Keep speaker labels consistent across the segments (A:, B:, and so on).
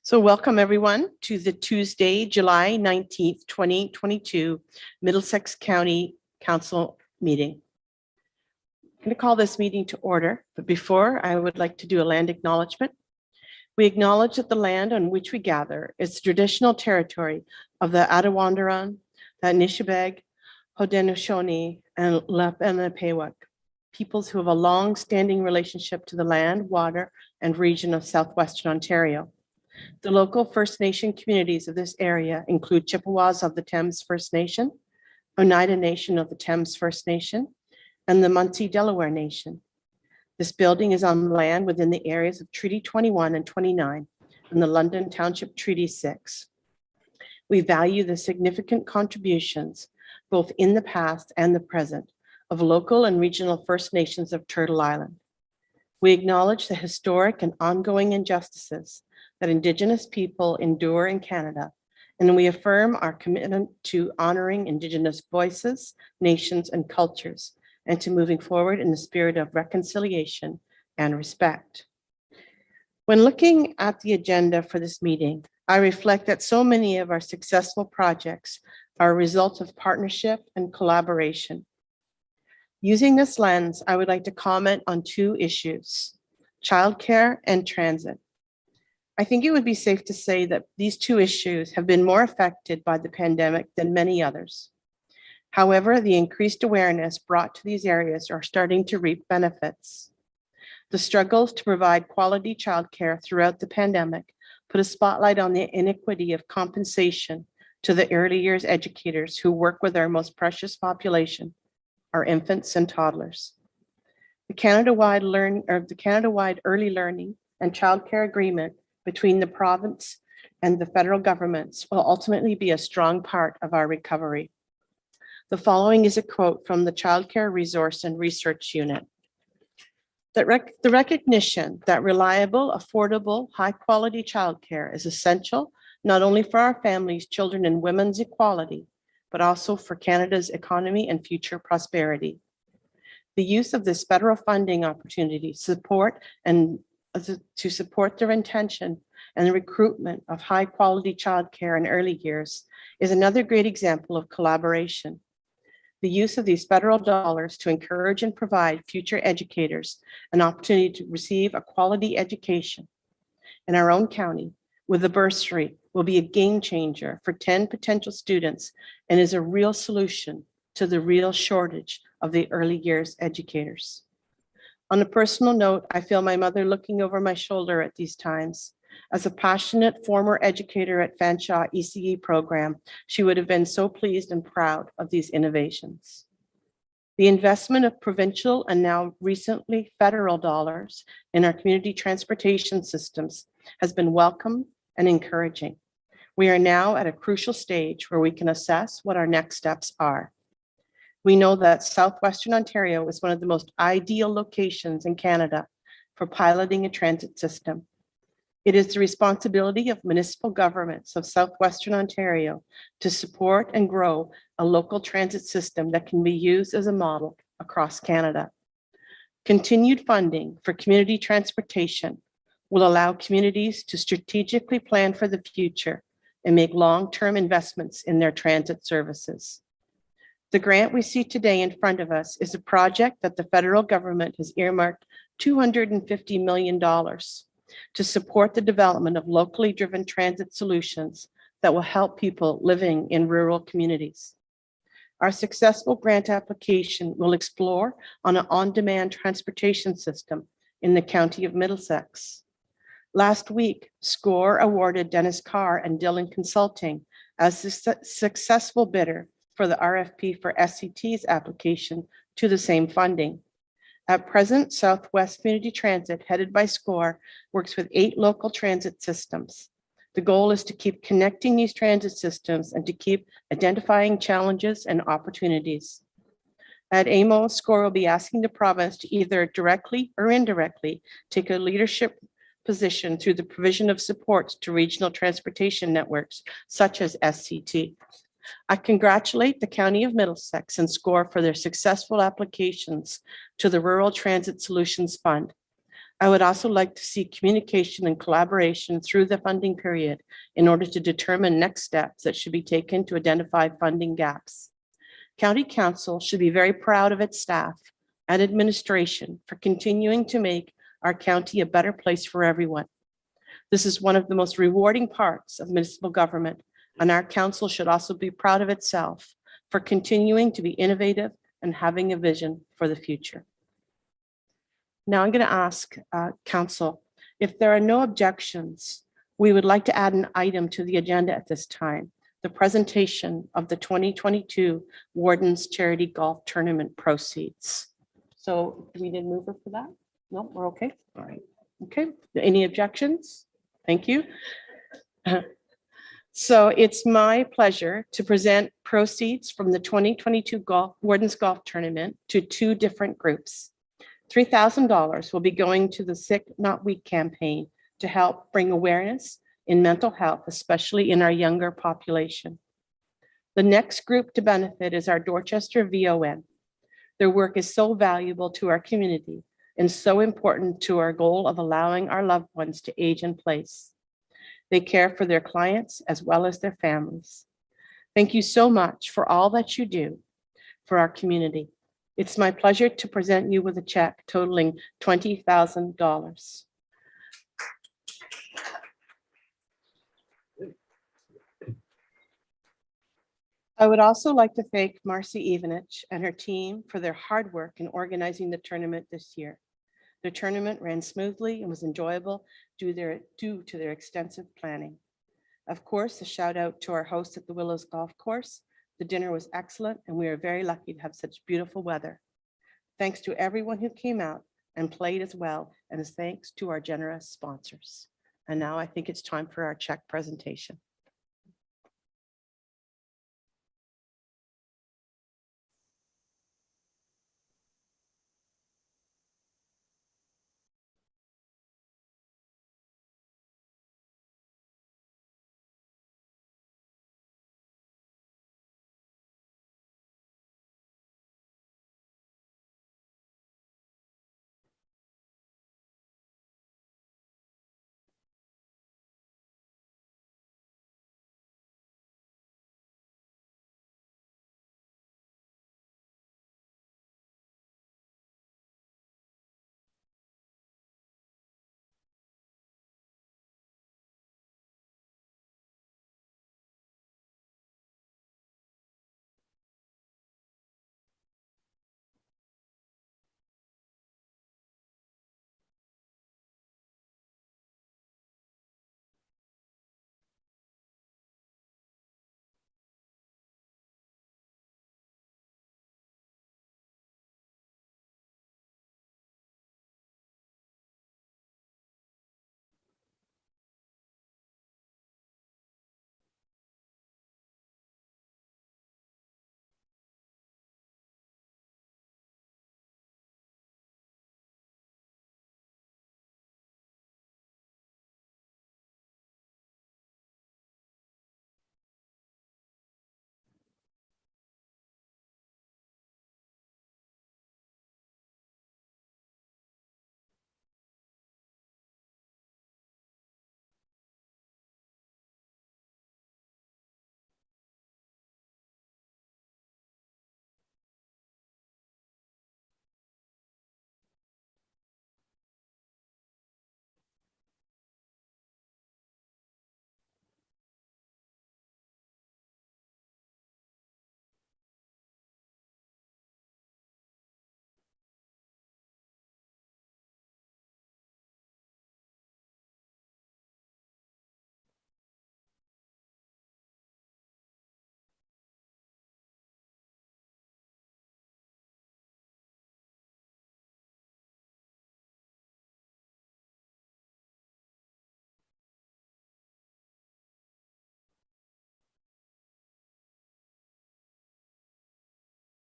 A: So welcome everyone to the Tuesday, July 19th, 2022 Middlesex County Council meeting. I'm going to call this meeting to order, but before I would like to do a land acknowledgement. We acknowledge that the land on which we gather is the traditional territory of the Attawandaron, the Anishinaabe, Haudenosaunee, and Lenapewauk, peoples who have a long-standing relationship to the land, water, and region of southwestern Ontario. The local First Nation communities of this area include Chippewas of the Thames First Nation, Oneida Nation of the Thames First Nation, and the Munsee Delaware Nation. This building is on land within the areas of Treaty 21 and 29 and the London Township Treaty 6. We value the significant contributions, both in the past and the present, of local and regional First Nations of Turtle Island. We acknowledge the historic and ongoing injustices that Indigenous people endure in Canada, and we affirm our commitment to honoring Indigenous voices, nations, and cultures, and to moving forward in the spirit of reconciliation and respect. When looking at the agenda for this meeting, I reflect that so many of our successful projects are a result of partnership and collaboration. Using this lens, I would like to comment on two issues: childcare and transit. I think it would be safe to say that these two issues have been more affected by the pandemic than many others. However, the increased awareness brought to these areas are starting to reap benefits. The struggles to provide quality childcare throughout the pandemic put a spotlight on the inequity of compensation to the early years educators who work with our most precious population, our infants and toddlers. The Canada-wide Early Learning and Childcare Agreement between the province and the federal governments will ultimately be a strong part of our recovery. The following is a quote from the Childcare Resource and Research Unit. The recognition that reliable, affordable, high-quality childcare is essential not only for our families, children, and women's equality, but also for Canada's economy and future prosperity. The use of this federal funding opportunity to support their intention and the recruitment of high-quality childcare in early years is another great example of collaboration. The use of these federal dollars to encourage and provide future educators an opportunity to receive a quality education in our own county with a bursary will be a game changer for 10 potential students and is a real solution to the real shortage of the early years educators. On a personal note, I feel my mother looking over my shoulder at these times. As a passionate former educator at Fanshawe ECE program, she would have been so pleased and proud of these innovations. The investment of provincial and now recently federal dollars in our community transportation systems has been welcome and encouraging. We are now at a crucial stage where we can assess what our next steps are. We know that southwestern Ontario is one of the most ideal locations in Canada for piloting a transit system. It is the responsibility of municipal governments of southwestern Ontario to support and grow a local transit system that can be used as a model across Canada. Continued funding for community transportation will allow communities to strategically plan for the future and make long-term investments in their transit services. The grant we see today in front of us is a project that the federal government has earmarked $250 million to support the development of locally driven transit solutions that will help people living in rural communities. Our successful grant application will explore on an on-demand transportation system in the County of Middlesex. Last week, SCORE awarded Dennis Carr and Dillon Consulting as the successful bidder for the RFP for SCT's application to the same funding. At present, Southwest Community Transit, headed by SCORE, works with 8 local transit systems. The goal is to keep connecting these transit systems and to keep identifying challenges and opportunities. At AMO, SCORE will be asking the province to either directly or indirectly take a leadership position through the provision of supports to regional transportation networks, such as SCT. I congratulate the County of Middlesex and SCORE for their successful applications to the Rural Transit Solutions Fund. I would also like to see communication and collaboration through the funding period in order to determine next steps that should be taken to identify funding gaps. County Council should be very proud of its staff and administration for continuing to make our county a better place for everyone. This is one of the most rewarding parts of municipal government, and our council should also be proud of itself for continuing to be innovative and having a vision for the future. Now I'm going to ask council, if there are no objections, we would like to add an item to the agenda at this time, the presentation of the 2022 Warden's Charity Golf Tournament proceeds. So do we need a mover for that? No, we're okay. All right. Okay. Any objections? Thank you. So it's my pleasure to present proceeds from the 2022 Warden's Golf Tournament to two different groups. $3,000 will be going to the Sick Not Weak campaign to help bring awareness in mental health, especially in our younger population. The next group to benefit is our Dorchester VON. Their work is so valuable to our community and so important to our goal of allowing our loved ones to age in place. They care for their clients as well as their families. Thank you so much for all that you do for our community. It's my pleasure to present you with a check totaling $20,000. I would also like to thank Marcy Evenich and her team for their hard work in organizing the tournament this year. The tournament ran smoothly and was enjoyable due to their extensive planning. Of course, a shout out to our hosts at the Willows Golf Course. The dinner was excellent and we are very lucky to have such beautiful weather. Thanks to everyone who came out and played as well, and thanks to our generous sponsors. And now I think it's time for our check presentation.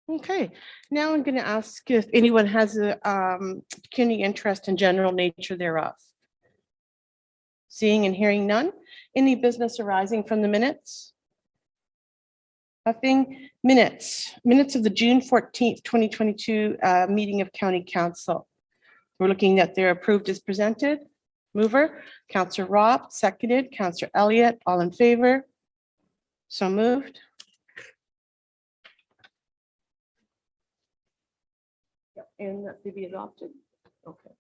A: Okay, now I'm going to ask if anyone has a community interest in general nature thereof. Seeing and hearing none. Any business arising from the minutes? Nothing. Minutes of the June 14th, 2022 meeting of County Council. We're looking that they're approved as presented. Mover, Counselor Rob, seconded, Counselor Elliott, all in favor? So moved. And that they be adopted. Okay.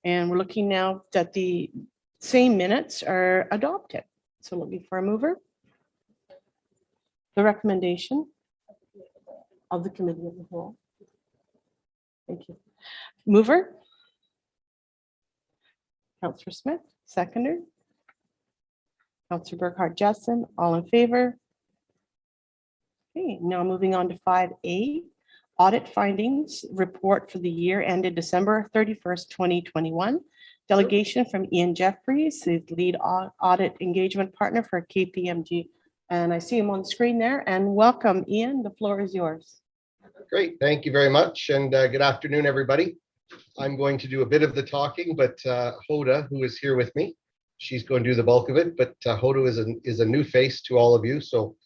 A: And we're looking now that the same minutes are adopted. So looking for a mover. The recommendation of the committee of the whole. Thank you. Mover. Counselor Smith, seconder. Counselor Burkhart Jessen, all in favor? Okay, now moving on to 5A, audit findings report for the year ended December 31st, 2021. Delegation from Ian Jeffries, the lead audit engagement partner for KPMG. And I see him on the screen there. And welcome, Ian. The floor is yours.
B: Great. Thank you very much. And good afternoon, everybody. I'm going to do a bit of the talking, but Hoda, who is here with me, she's going to do the bulk of it. But Hoda is a new face to all of you. So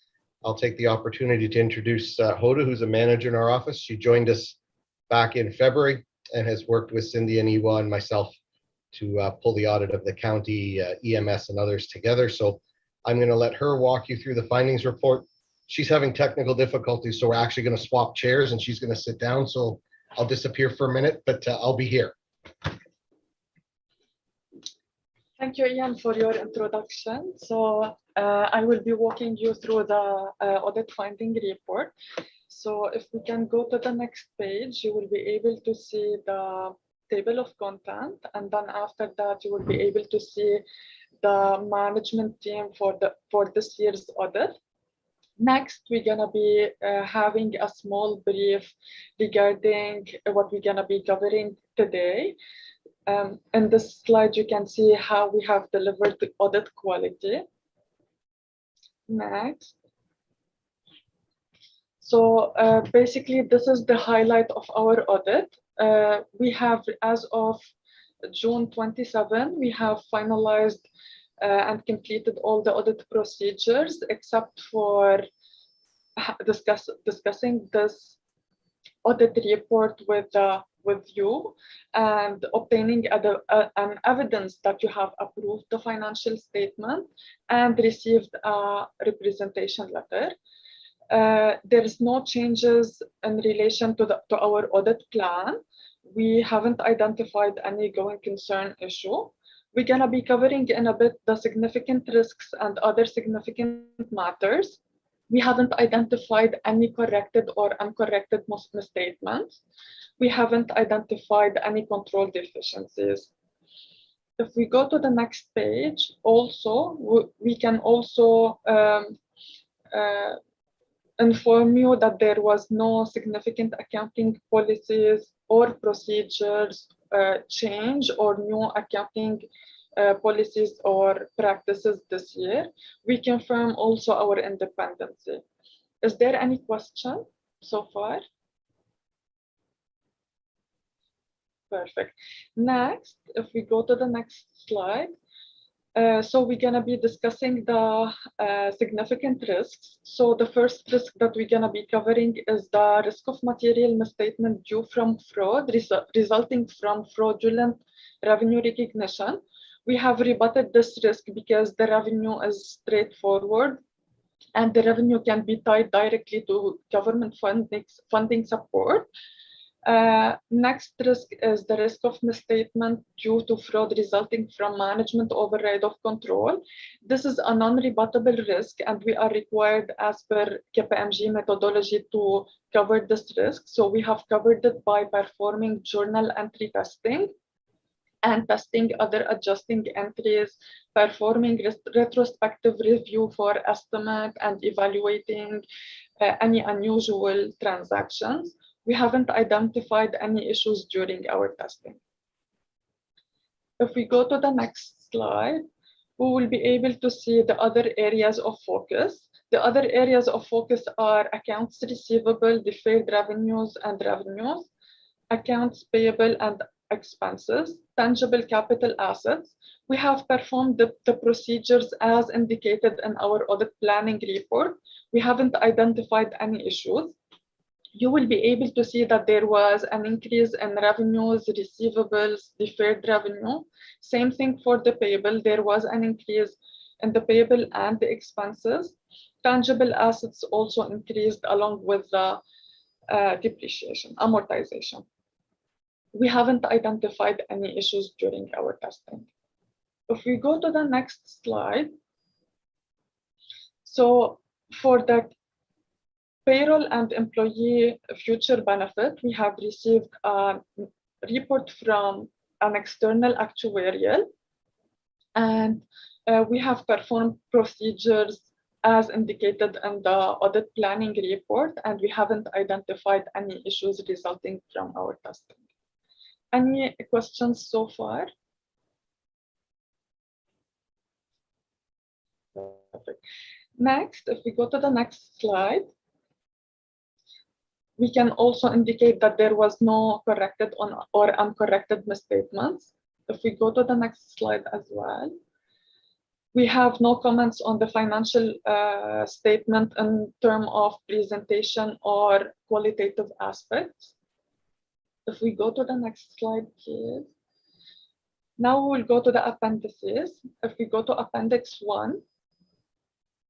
B: I'll take the opportunity to introduce Hoda, who's a manager in our office. She joined us back in February and has worked with Cindy and Iwa and myself to pull the audit of the county, EMS and others together. So I'm going to let her walk you through the findings report. She's having technical difficulties, so we're actually going to swap chairs and she's going to sit down. So I'll disappear for a minute, but I'll be here.
C: Thank you, Ian, for your introduction. So I will be walking you through the audit finding report. So if we can go to the next page, you will be able to see the table of content. And then after that, you will be able to see the management team for this year's audit. Next, we're gonna be having a small brief regarding what we're gonna be covering today. In this slide, you can see how we have delivered the audit quality. Next. So basically, this is the highlight of our audit. We have, as of June 27, we have finalized and completed all the audit procedures except for discussing this audit report with you and obtaining an evidence that you have approved the financial statement and received a representation letter. There is no changes in relation to our audit plan. We haven't identified any going concern issue. We're going to be covering in a bit the significant risks and other significant matters. We haven't identified any corrected or uncorrected misstatements. We haven't identified any control deficiencies. If we go to the next page, also, we can also inform you that there was no significant accounting policies or procedures change or new accounting policies or practices this year. We confirm also our independency. Is there any question so far? Perfect. Next, if we go to the next slide, so we're going to be discussing the significant risks. So the first risk that we're going to be covering is the risk of material misstatement due from fraud, resulting from fraudulent revenue recognition. We have rebutted this risk because the revenue is straightforward and the revenue can be tied directly to government funding support. Next risk is the risk of misstatement due to fraud resulting from management override of control. This is a non-rebuttable risk and we are required as per KPMG methodology to cover this risk. So we have covered it by performing journal entry testing and testing other adjusting entries, performing retrospective review for estimate and evaluating any unusual transactions. We haven't identified any issues during our testing. If we go to the next slide, we will be able to see the other areas of focus. The other areas of focus are accounts receivable, deferred revenues and revenues, accounts payable and expenses, tangible capital assets. We have performed the procedures as indicated in our audit planning report. We haven't identified any issues. you will be able to see that there was an increase in revenues, receivables, deferred revenue. Same thing for the payable. There was an increase in the payable and the expenses. Tangible assets also increased along with the depreciation, amortization. We haven't identified any issues during our testing. If we go to the next slide, so for the payroll and employee future benefit, we have received a report from an external actuarial, and we have performed procedures as indicated in the audit planning report, and we haven't identified any issues resulting from our testing. Any questions so far? Perfect. Next, if we go to the next slide, we can also indicate that there was no corrected or uncorrected misstatements. If we go to the next slide as well, we have no comments on the financial statement in terms of presentation or qualitative aspects. If we go to the next slide, please. Now we'll go to the appendices. If we go to Appendix 1,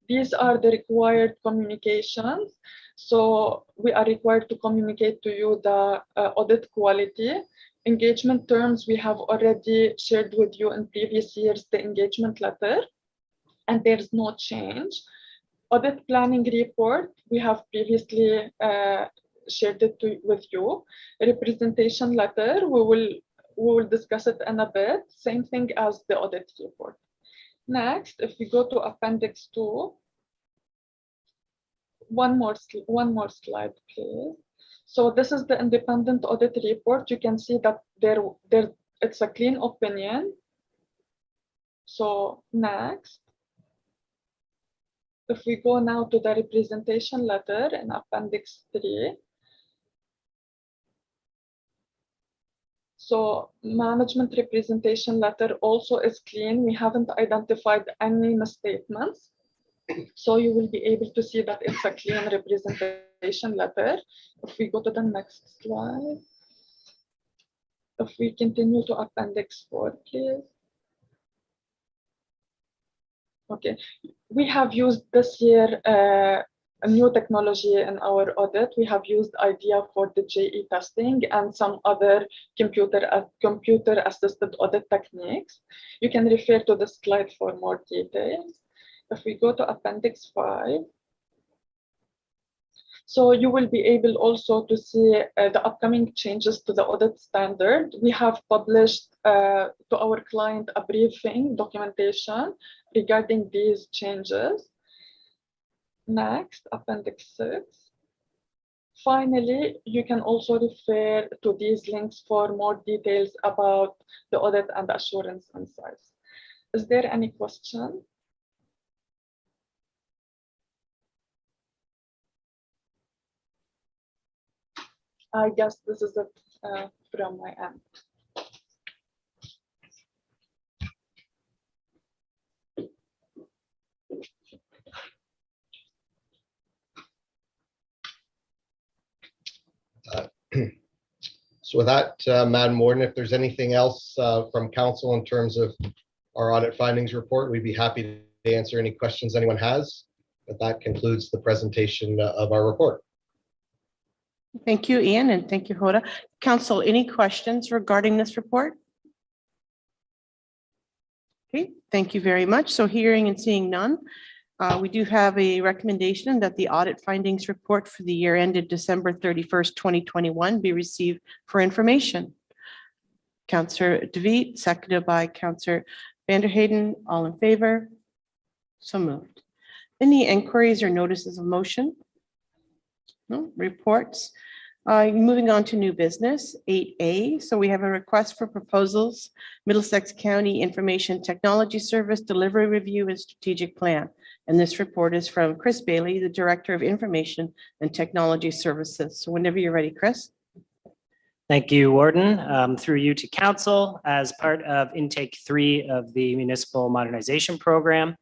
C: these are the required communications. So we are required to communicate to you the audit quality. Engagement terms, we have already shared with you in previous years the engagement letter, and there's no change. Audit planning report, we have previously shared it with you. Representation letter, we will discuss it in a bit. Same thing as the audit report. Next, if we go to Appendix 2, one more slide, please. So this is the independent audit report. You can see that it's a clean opinion. So next, if we go now to the representation letter in Appendix 3. So management representation letter also is clean. We haven't identified any misstatements. So you will be able to see that it's a clean representation letter. If we go to the next slide. If we continue to Appendix 4, please. Okay, we have used this year a new technology in our audit. We have used IDEA for the JE testing and some other computer-assisted audit techniques. You can refer to the slide for more details. If we go to Appendix 5, so you will be able also to see the upcoming changes to the audit standard. We have published to our client a briefing documentation regarding these changes. Next, Appendix 6. Finally, you can also refer to these links for more details about the audit and assurance insights. Is there any question? I guess this is it from my end.
B: So with that, Madam Warden, if there's anything else from council in terms of our audit findings report, we'd be happy to answer any questions anyone has. But that concludes the presentation of our report.
A: Thank you, Ian, and thank you, Hoda. Council, any questions regarding this report? Okay, thank you very much. So hearing and seeing none, we do have a recommendation that the audit findings report for the year ended December 31st, 2021 be received for information. Councillor DeVitt, seconded by Councillor Vanderheyden. All in favor? So moved. Any inquiries or notices of motion? No reports. Moving on to new business, 8A. So we have a request for proposals, Middlesex County Information Technology Service Delivery Review and Strategic Plan. And this report is from Chris Bailey, the Director of Information and Technology Services. So whenever you're ready, Chris.
D: Thank you, Warden. Through you to Council, as part of intake 3 of the Municipal Modernization Program,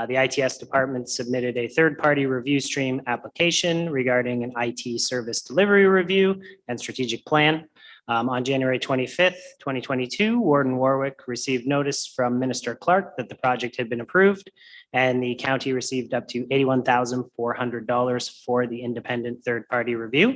D: The ITS department submitted a third-party review stream application regarding an IT service delivery review and strategic plan. On January 25th, 2022, Warden Warwick received notice from Minister Clark that the project had been approved, and the county received up to $81,400 for the independent third-party review.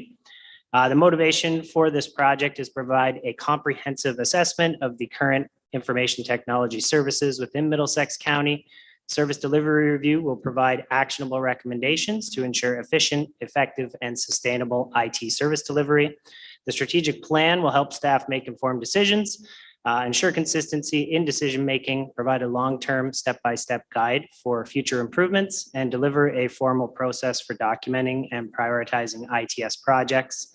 D: The motivation for this project is provide a comprehensive assessment of the current information technology services within Middlesex County. Service delivery review will provide actionable recommendations to ensure efficient, effective, and sustainable IT service delivery. The strategic plan will help staff make informed decisions, ensure consistency in decision-making, provide a long-term step-by-step guide for future improvements, and deliver a formal process for documenting and prioritizing ITS projects.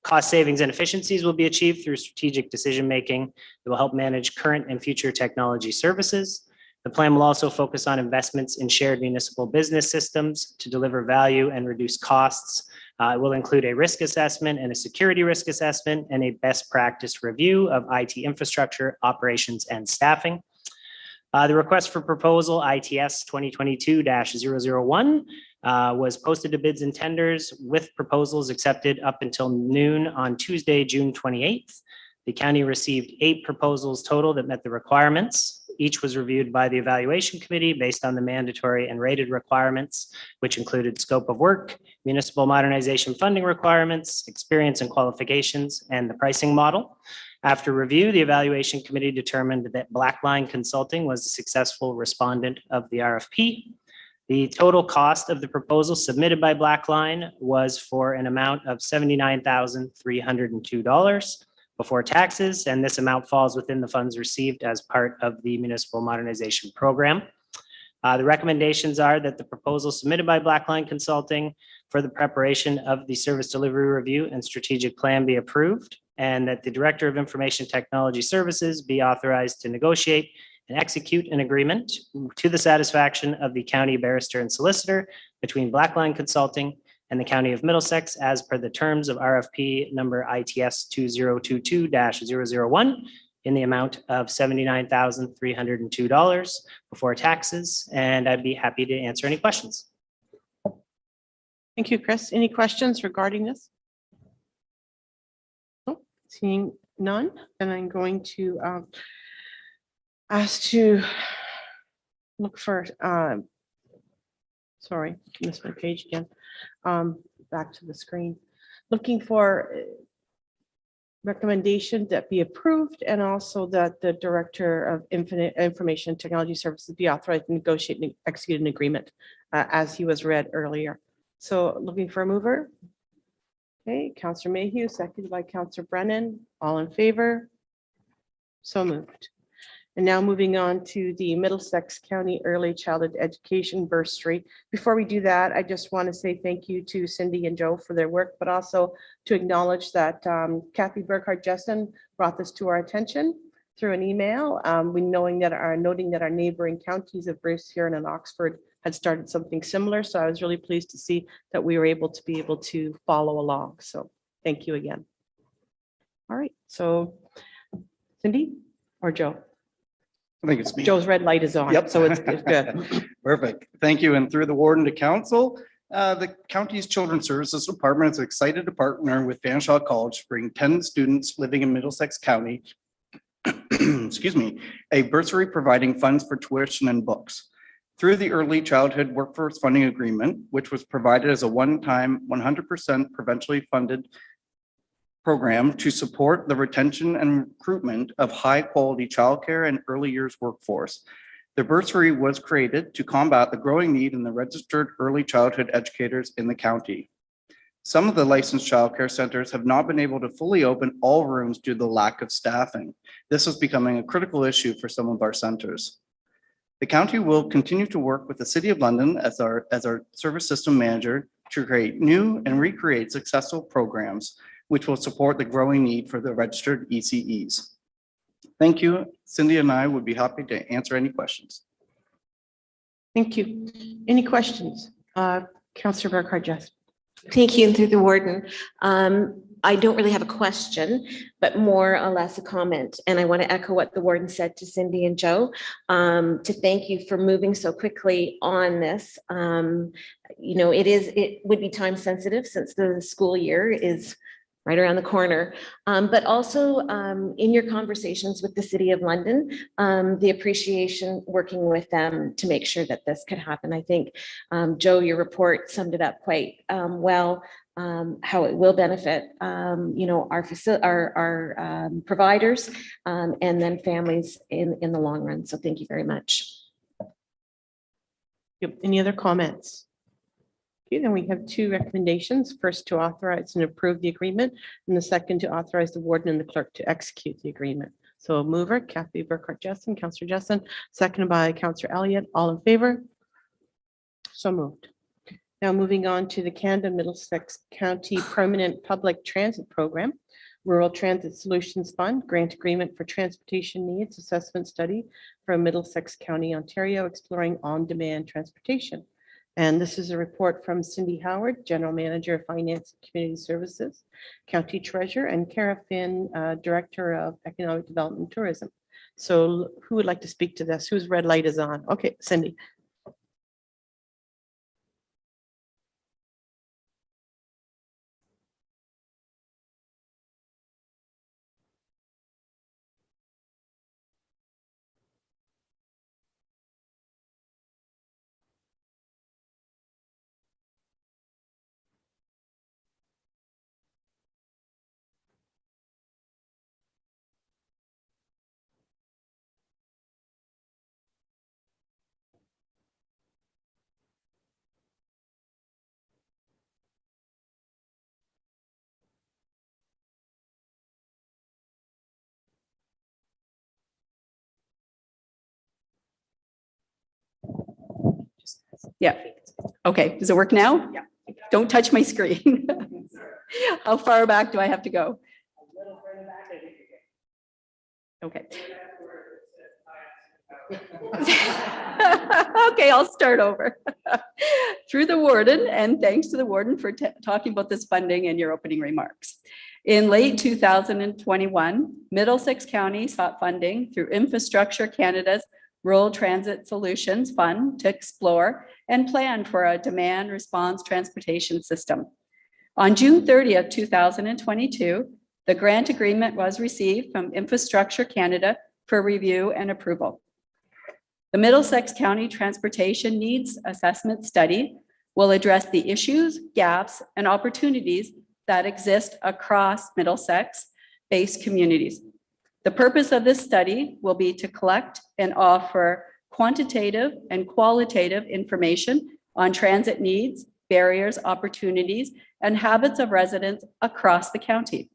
D: Cost savings and efficiencies will be achieved through strategic decision-making. It will help manage current and future technology services. The plan will also focus on investments in shared municipal business systems to deliver value and reduce costs. It will include a risk assessment and a security risk assessment and a best practice review of IT infrastructure, operations, and staffing. The request for proposal ITS 2022-001 was posted to bids and tenders with proposals accepted up until noon on Tuesday, June 28th. The county received 8 proposals total that met the requirements. Each was reviewed by the evaluation committee based on the mandatory and rated requirements, which included scope of work, municipal modernization funding requirements, experience and qualifications, and the pricing model. After review, the evaluation committee determined that Blackline Consulting was the successful respondent of the RFP. The total cost of the proposal submitted by Blackline was for an amount of $79,302 before taxes, and this amount falls within the funds received as part of the municipal modernization program. The recommendations are that the proposal submitted by Blackline Consulting for the preparation of the service delivery review and strategic plan be approved, and that the Director of Information Technology Services be authorized to negotiate and execute an agreement to the satisfaction of the county barrister and solicitor between Blackline Consulting and the County of Middlesex as per the terms of RFP number ITS 2022-001 in the amount of $79,302 before taxes. And I'd be happy to answer any questions.
A: Thank you, Chris. Any questions regarding this? Oh, seeing none, then I'm going to ask to look for, sorry, missed my page again. Back to the screen. Looking for recommendation that be approved and also that the Director of Information Technology Services be authorized to negotiate and execute an agreement as he was read earlier. So looking for a mover. Okay, Councillor Mayhew, seconded by Councillor Brennan. All in favor? So moved. And now moving on to the Middlesex County Early Childhood Education Bursary. Before we do that, I just want to say thank you to Cindy and Joe for their work, but also to acknowledge that Kathy Burkhardt-Jessen brought this to our attention through an email. Noting that our neighboring counties of Bruce, Huron, and Oxford had started something similar. So I was really pleased to see that we were able to follow along. So thank you again. All right, so Cindy or Joe?
E: I think it's me.
A: Joe's red light is on.
E: Yep.
A: So it's good.
E: Perfect. Thank you. And through the warden to council, the county's Children's Services Department is excited to partner with Fanshawe College to bring 10 students living in Middlesex County, excuse me, a bursary providing funds for tuition and books. Through the Early Childhood Workforce Funding Agreement, which was provided as a one-time 100% provincially funded program to support the retention and recruitment of high-quality childcare and early years workforce. The bursary was created to combat the growing need in the registered early childhood educators in the county. Some of the licensed childcare centers have not been able to fully open all rooms due to the lack of staffing. This is becoming a critical issue for some of our centers. The county will continue to work with the City of London as our service system manager to create new and recreate successful programs which will support the growing need for the registered ECEs. Thank you. Cindy and I would be happy to answer any questions.
A: Thank you. Any questions? Councillor Burkhardt-Jessen.
F: Thank you, and through the warden. I don't really have a question, but more or less a comment. And I want to echo what the warden said to Cindy and Joe, to thank you for moving so quickly on this. It would be time sensitive since the school year is right around the corner. But also in your conversations with the City of London, the appreciation working with them to make sure that this could happen. I think, Joe, your report summed it up quite well, how it will benefit, our providers and then families in the long run. So thank you very much.
A: Yep. Any other comments? Okay, then we have two recommendations. First, to authorize and approve the agreement, and the second to authorize the warden and the clerk to execute the agreement. So mover, Kathy Burkhart Jessen, Councillor Jessen, seconded by Councillor Elliott. All in favor? So moved. Now moving on to the Canada Middlesex County Permanent Public Transit Program, Rural Transit Solutions Fund, grant agreement for transportation needs assessment study for Middlesex County, Ontario, exploring on-demand transportation. And this is a report from Cindy Howard, General Manager of Finance and Community Services, County Treasurer, and Cara Finn, Director of Economic Development and Tourism. So who would like to speak to this? Whose red light is on? Okay, Cindy.
G: Yeah. Okay. Does it work now? Yeah. Don't touch my screen. How far back do I have to go? Okay. Okay, I'll start over. Through the warden, and thanks to the warden for talking about this funding in your opening remarks. In late 2021, Middlesex County sought funding through Infrastructure Canada's Rural Transit Solutions Fund to explore and plan for a demand response transportation system. On June 30th, 2022, the grant agreement was received from Infrastructure Canada for review and approval. The Middlesex County Transportation Needs Assessment Study will address the issues, gaps, and opportunities that exist across Middlesex-based communities. The purpose of this study will be to collect and offer quantitative and qualitative information on transit needs, barriers, opportunities, and habits of residents across the county.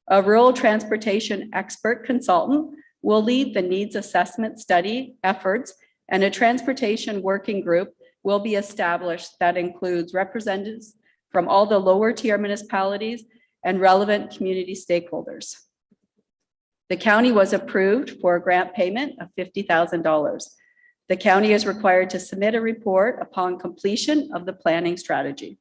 G: A rural transportation expert consultant will lead the needs assessment study efforts, and a transportation working group will be established that includes representatives from all the lower tier municipalities and relevant community stakeholders. The county was approved for a grant payment of $50,000. The county is required to submit a report upon completion of the planning strategy.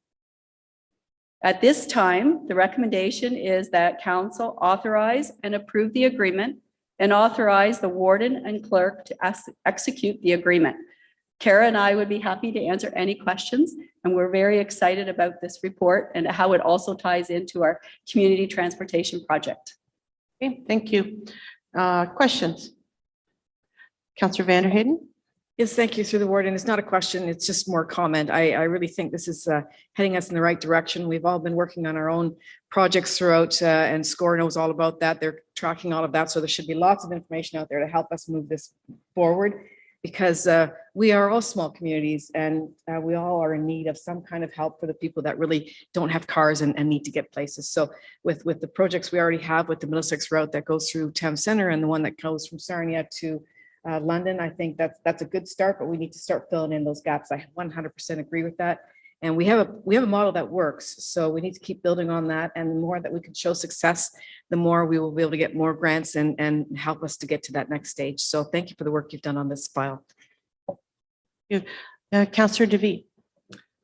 G: At this time, the recommendation is that council authorize and approve the agreement and authorize the warden and clerk to execute the agreement. Cara and I would be happy to answer any questions, and we're very excited about this report and how it also ties into our community transportation project.
A: Okay, thank you. Questions? Councillor Vanderheyden?
H: Yes, thank you through the warden. It's not a question, it's just more comment. I really think this is heading us in the right direction. We've all been working on our own projects throughout, and SCORE knows all about that. They're tracking all of that. So there should be lots of information out there to help us move this forward, because we are all small communities, and we all are in need of some kind of help for the people that really don't have cars and need to get places. So with the projects we already have with the Middlesex route that goes through Town Centre and the one that goes from Sarnia to London, I think that's a good start, but we need to start filling in those gaps. I 100% agree with that. And we have a model that works. So we need to keep building on that. And the more that we can show success, the more we will be able to get more grants and help us to get to that next stage. So thank you for the work you've done on this file.
A: Councillor DeVee?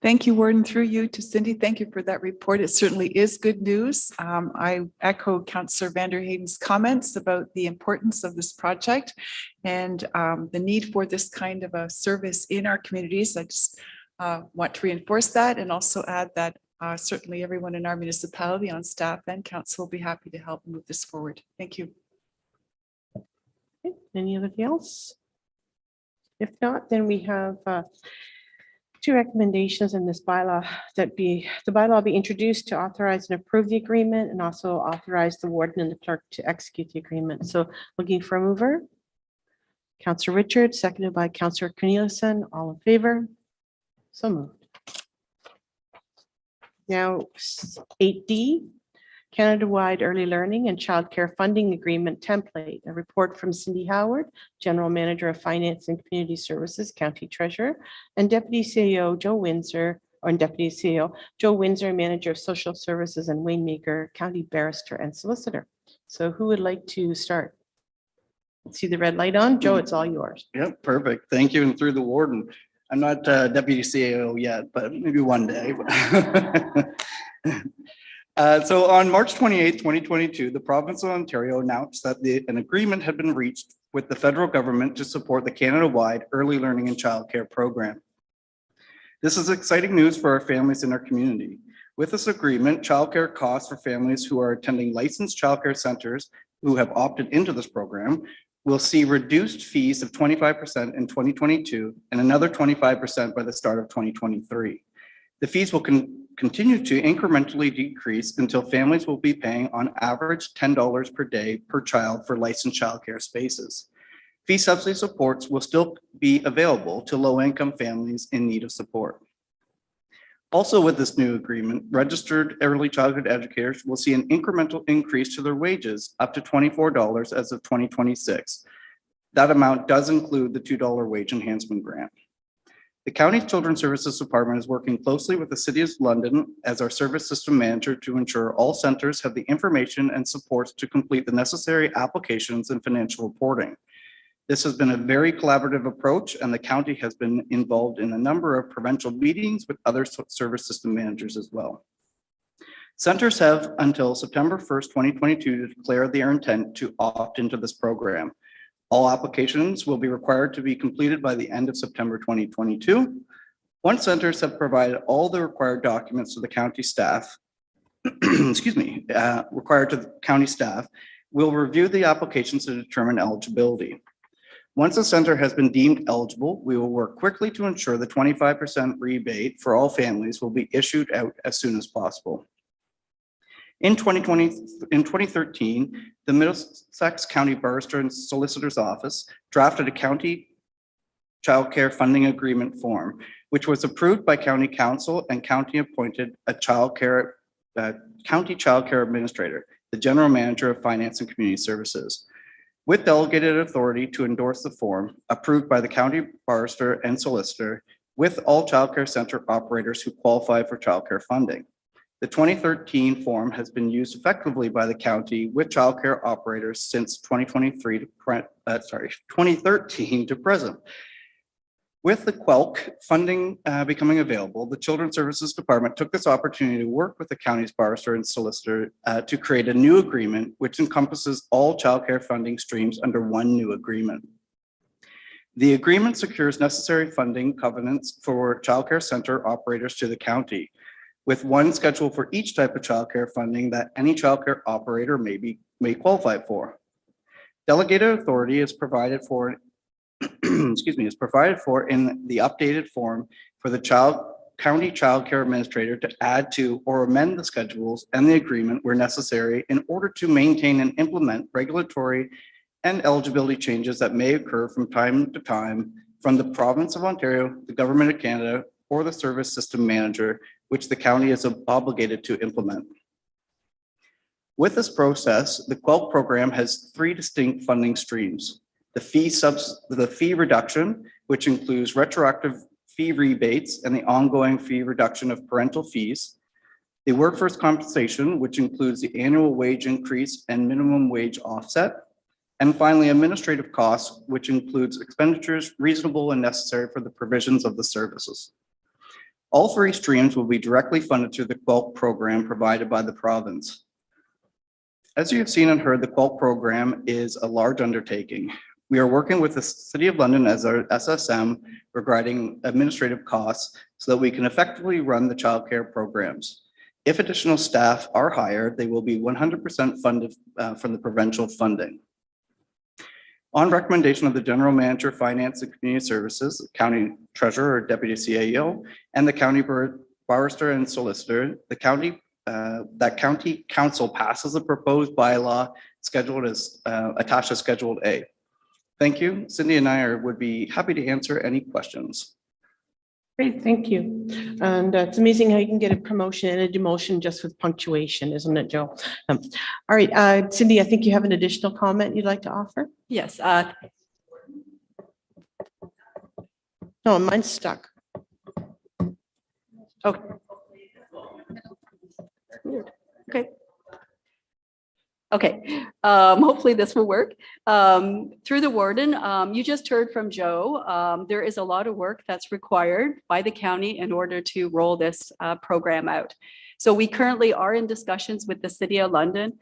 I: Thank you, Warden, through you to Cindy. Thank you for that report. It certainly is good news. I echo Councillor Vanderheyden's comments about the importance of this project and the need for this kind of a service in our communities. I just want to reinforce that and also add that certainly everyone in our municipality on staff and council will be happy to help move this forward. Thank you.
A: Okay, anybody else? If not, then we have two recommendations in this bylaw the bylaw be introduced to authorize and approve the agreement and also authorize the warden and the clerk to execute the agreement. So looking for a mover. Councillor Richard, seconded by Councillor Corneliuson. All in favor? So moved. Now 8D, Canada-wide Early Learning and Childcare Funding Agreement Template. A report from Cindy Howard, General Manager of Finance and Community Services, County Treasurer, and Deputy CEO Joe Windsor, or Deputy CEO Joe Windsor, Manager of Social Services, and Wayne Maker, County Barrister and Solicitor. So who would like to start? See the red light on? Joe, it's all yours.
E: Yep, perfect. Thank you. And through the warden, I'm not deputy CAO yet, but maybe one day. So on March 28, 2022, the province of Ontario announced that an agreement had been reached with the federal government to support the Canada-wide Early Learning and Childcare Program. This is exciting news for our families in our community. With this agreement, childcare costs for families who are attending licensed childcare centers who have opted into this program will see reduced fees of 25% in 2022 and another 25% by the start of 2023. The fees will continue to incrementally decrease until families will be paying on average $10 per day per child for licensed childcare spaces. Fee subsidy supports will still be available to low-income families in need of support. Also with this new agreement, registered early childhood educators will see an incremental increase to their wages up to $24 as of 2026. That amount does include the $2 wage enhancement grant. The County Children's Services Department is working closely with the City of London as our service system manager to ensure all centers have the information and supports to complete the necessary applications and financial reporting. This has been a very collaborative approach, and the county has been involved in a number of provincial meetings with other service system managers as well. Centers have until September 1st, 2022 to declare their intent to opt into this program. All applications will be required to be completed by the end of September 2022. Once centers have provided all the required documents to the county staff, required to the county staff, we'll review the applications to determine eligibility. Once a center has been deemed eligible, we will work quickly to ensure the 25% rebate for all families will be issued out as soon as possible. In 2013, the Middlesex County Barrister and Solicitor's Office drafted a county childcare funding agreement form, which was approved by County Council and County appointed a county childcare administrator, the General Manager of Finance and Community Services, with delegated authority to endorse the form approved by the County Barrister and Solicitor with all childcare center operators who qualify for childcare funding. The 2013 form has been used effectively by the county with childcare operators since 2013 to present. With the QUELC funding becoming available, the Children's Services Department took this opportunity to work with the county's barrister and solicitor to create a new agreement which encompasses all childcare funding streams under one new agreement. The agreement secures necessary funding covenants for childcare center operators to the county, with one schedule for each type of childcare funding that any childcare operator may qualify for. Delegated authority is provided for in the updated form for the county childcare administrator to add to or amend the schedules and the agreement where necessary in order to maintain and implement regulatory and eligibility changes that may occur from time to time from the province of Ontario, the government of Canada, or the service system manager, which the county is obligated to implement. With this process, the QUELC program has three distinct funding streams. The fee reduction, which includes retroactive fee rebates and the ongoing fee reduction of parental fees. The workforce compensation, which includes the annual wage increase and minimum wage offset. And finally, administrative costs, which includes expenditures reasonable and necessary for the provisions of the services. All three streams will be directly funded through the QUELP program provided by the province. As you have seen and heard, the QUELP program is a large undertaking. We are working with the City of London as our SSM regarding administrative costs so that we can effectively run the childcare programs. If additional staff are hired, they will be 100% funded from the provincial funding. On recommendation of the General Manager, Finance and Community Services, County Treasurer or Deputy CAO, and the County Barrister and Solicitor, the County Council passes a proposed bylaw scheduled as attached to Schedule A. Thank you. Cindy and I would be happy to answer any questions.
A: Great, thank you. And it's amazing how you can get a promotion and a demotion just with punctuation, isn't it, Joe? All right, Cindy, I think you have an additional comment you'd like to offer?
G: Yes,
A: No, mine's stuck.
G: okay. Okay. Okay, hopefully this will work. Through the warden, you just heard from Joe. There is a lot of work that's required by the county in order to roll this program out. So we currently are in discussions with the City of London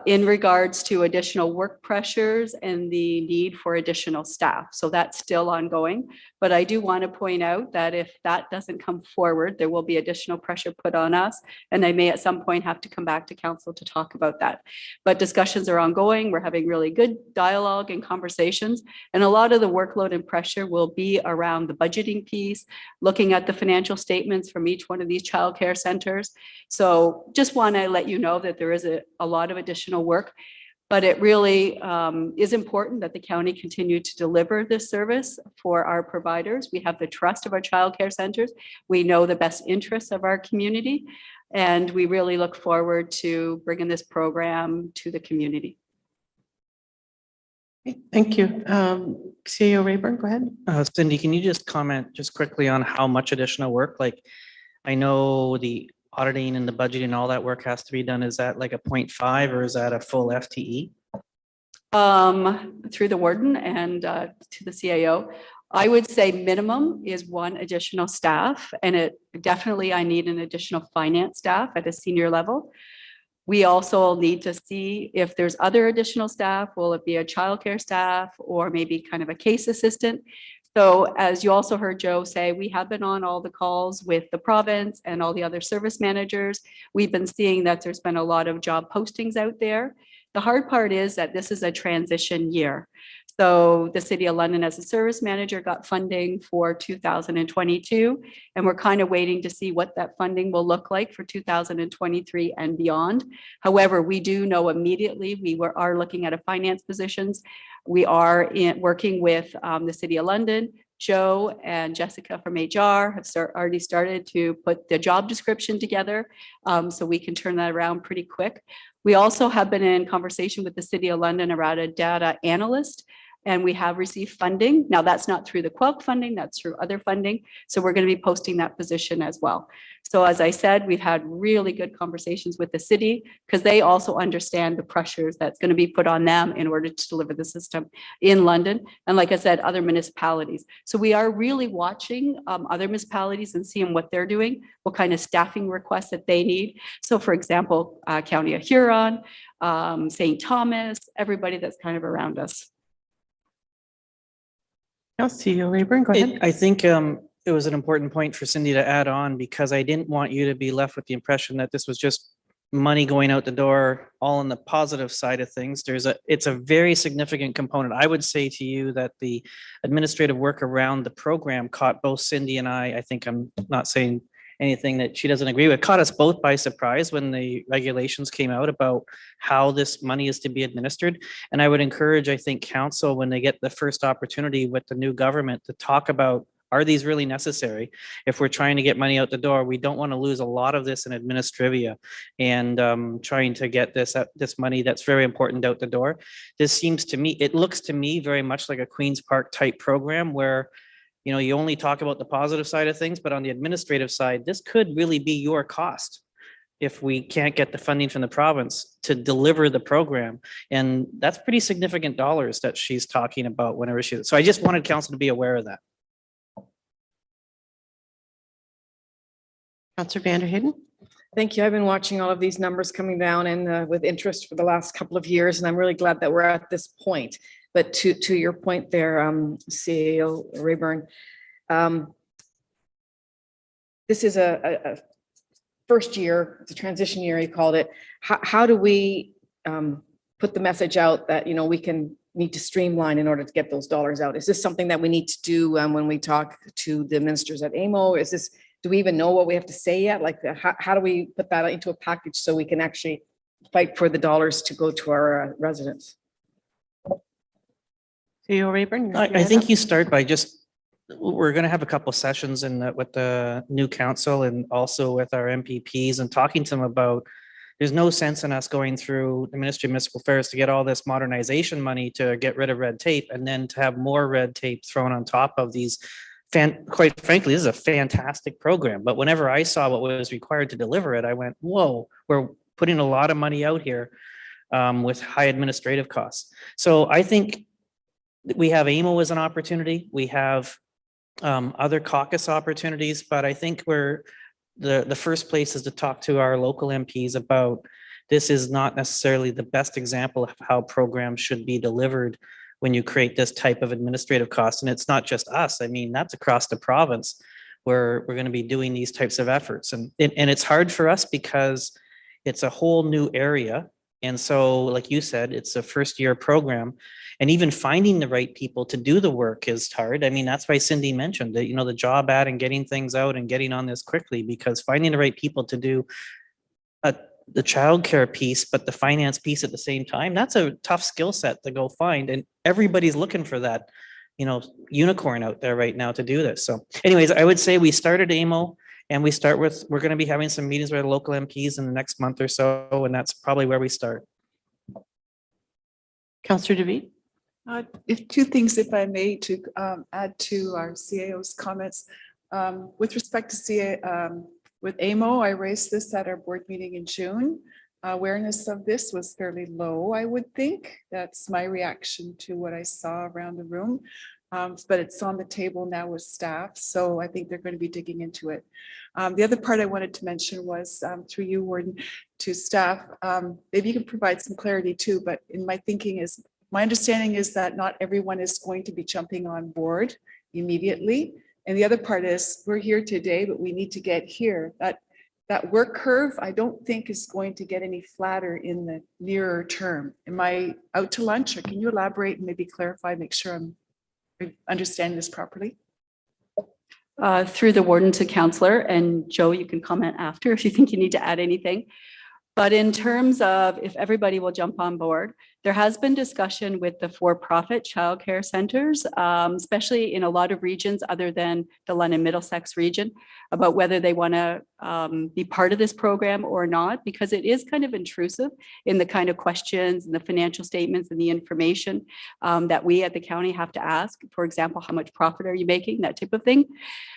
G: in regards to additional work pressures and the need for additional staff. So that's still ongoing. But I do want to point out that if that doesn't come forward, there will be additional pressure put on us. And I may at some point have to come back to council to talk about that. But discussions are ongoing. We're having really good dialogue and conversations. And a lot of the workload and pressure will be around the budgeting piece, looking at the financial statements from each one of these childcare centers. So just want to let you know that there is a lot of additional work. But it really is important that the county continue to deliver this service for our providers. We have the trust of our childcare centers. We know the best interests of our community, and we really look forward to bringing this program to the community.
A: Thank you. CEO Rayburn, go ahead.
D: Cindy, can you just comment just quickly on how much additional work? Like, I know the auditing and the budgeting and all that work has to be done. Is that like a 0.5 or is that a full FTE?
C: Through the warden and to the CAO, I would say minimum is one additional staff, and it definitely I need an additional finance staff at a senior level. We also need to see if there's other additional staff. Will it be a childcare staff or maybe kind of a case assistant? So as you also heard Joe say, we have been on all the calls with the province and all the other service managers. We've been seeing that there's been a lot of job postings out there. The hard part is that this is a transition year. So the City of London as a service manager got funding for 2022, and we're kind of waiting to see what that funding will look like for 2023 and beyond. However, we do know immediately we are looking at a finance positions. We are working with the City of London. Joe and Jessica from HR have already started to put the job description together, so we can turn that around pretty quick. We also have been in conversation with the City of London around a data analyst, and we have received funding. Now that's not through the QUELP funding, that's through other funding. So we're going to be posting that position as well. So as I said, we've had really good conversations with the city because they also understand the pressures that's going to be put on them in order to deliver the system in London. And like I said, other municipalities. So we are really watching other municipalities and seeing what they're doing, what kind of staffing requests that they need. So for example, County of Huron, St. Thomas, everybody that's kind of around us.
A: CEO Rayburn, go ahead.
D: I think it was an important point for Cindy to add on because I didn't want you to be left with the impression that this was just money going out the door, all on the positive side of things. It's a very significant component. I would say to you that the administrative work around the program caught both Cindy and I think I'm not saying anything that she doesn't agree with, caught us both by surprise when the regulations came out about how this money is to be administered. And I would encourage, I think, council, when they get the first opportunity with the new government to talk about, are these really necessary? If we're trying to get money out the door, we don't want to lose a lot of this in administrivia and trying to get this money that's very important out the door. This seems to me, it looks to me very much like a Queen's Park type program where you only talk about the positive side of things, but on the administrative side, this could really be your cost if we can't get the funding from the province to deliver the program. And that's pretty significant dollars that she's talking about whenever so I just wanted council to be aware of that.
A: Counselor Vanderhayden.
H: Thank you. I've been watching all of these numbers coming down and with interest for the last couple of years, and I'm really glad that we're at this point. But to your point there, CEO Rayburn, this is a first year, it's a transition year, you called it. How do we put the message out that, you know, need to streamline in order to get those dollars out? Is this something that we need to do when we talk to the ministers at AMO? Do we even know what we have to say yet? Like, how do we put that into a package so we can actually fight for the dollars to go to our residents?
A: CEO Rayburn.
D: I think you start by we're going to have a couple sessions with the new council and also with our MPPs and talking to them about, there's no sense in us going through the Ministry of Municipal Affairs to get all this modernization money to get rid of red tape and then to have more red tape thrown on top of these. Quite frankly, this is a fantastic program, but whenever I saw what was required to deliver it, I went, whoa, we're putting a lot of money out here with high administrative costs. So I think we have AMO as an opportunity. We have other caucus opportunities, but I think the first place is to talk to our local MPs about, this is not necessarily the best example of how programs should be delivered when you create this type of administrative cost. And it's not just us. I mean, that's across the province where we're going to be doing these types of efforts. And it's hard for us because it's a whole new area. And so, like you said, it's a first year program. And even finding the right people to do the work is hard. I mean, that's why Cindy mentioned that, you know, the job ad and getting things out and getting on this quickly, because finding the right people to do the childcare piece, but the finance piece at the same time, that's a tough skill set to go find. And everybody's looking for that, you know, unicorn out there right now to do this. So anyways, I would say we started AMO and we're going to be having some meetings with our local MPs in the next month or so. And that's probably where we start.
A: Counselor David.
I: If two things, if I may, to add to our CAO's comments. With respect to with AMO, I raised this at our board meeting in June. Awareness of this was fairly low, I would think. That's my reaction to what I saw around the room. But it's on the table now with staff, so I think they're going to be digging into it. The other part I wanted to mention was through you, Warden, to staff. Maybe you can provide some clarity too, but in my thinking my understanding is that not everyone is going to be jumping on board immediately. And the other part is we're here today, but we need to get here. That work curve, I don't think is going to get any flatter in the nearer term. Am I out to lunch, or can you elaborate and maybe clarify, make sure I'm understanding this properly?
G: Through the warden to counselor, and Joe, you can comment after if you think you need to add anything. But in terms of if everybody will jump on board, there has been discussion with the for-profit childcare centers, especially in a lot of regions other than the London Middlesex region, about whether they want to be part of this program or not, because it is kind of intrusive in the kind of questions and the financial statements and the information that we at the county have to ask. For example, how much profit are you making? That type of thing.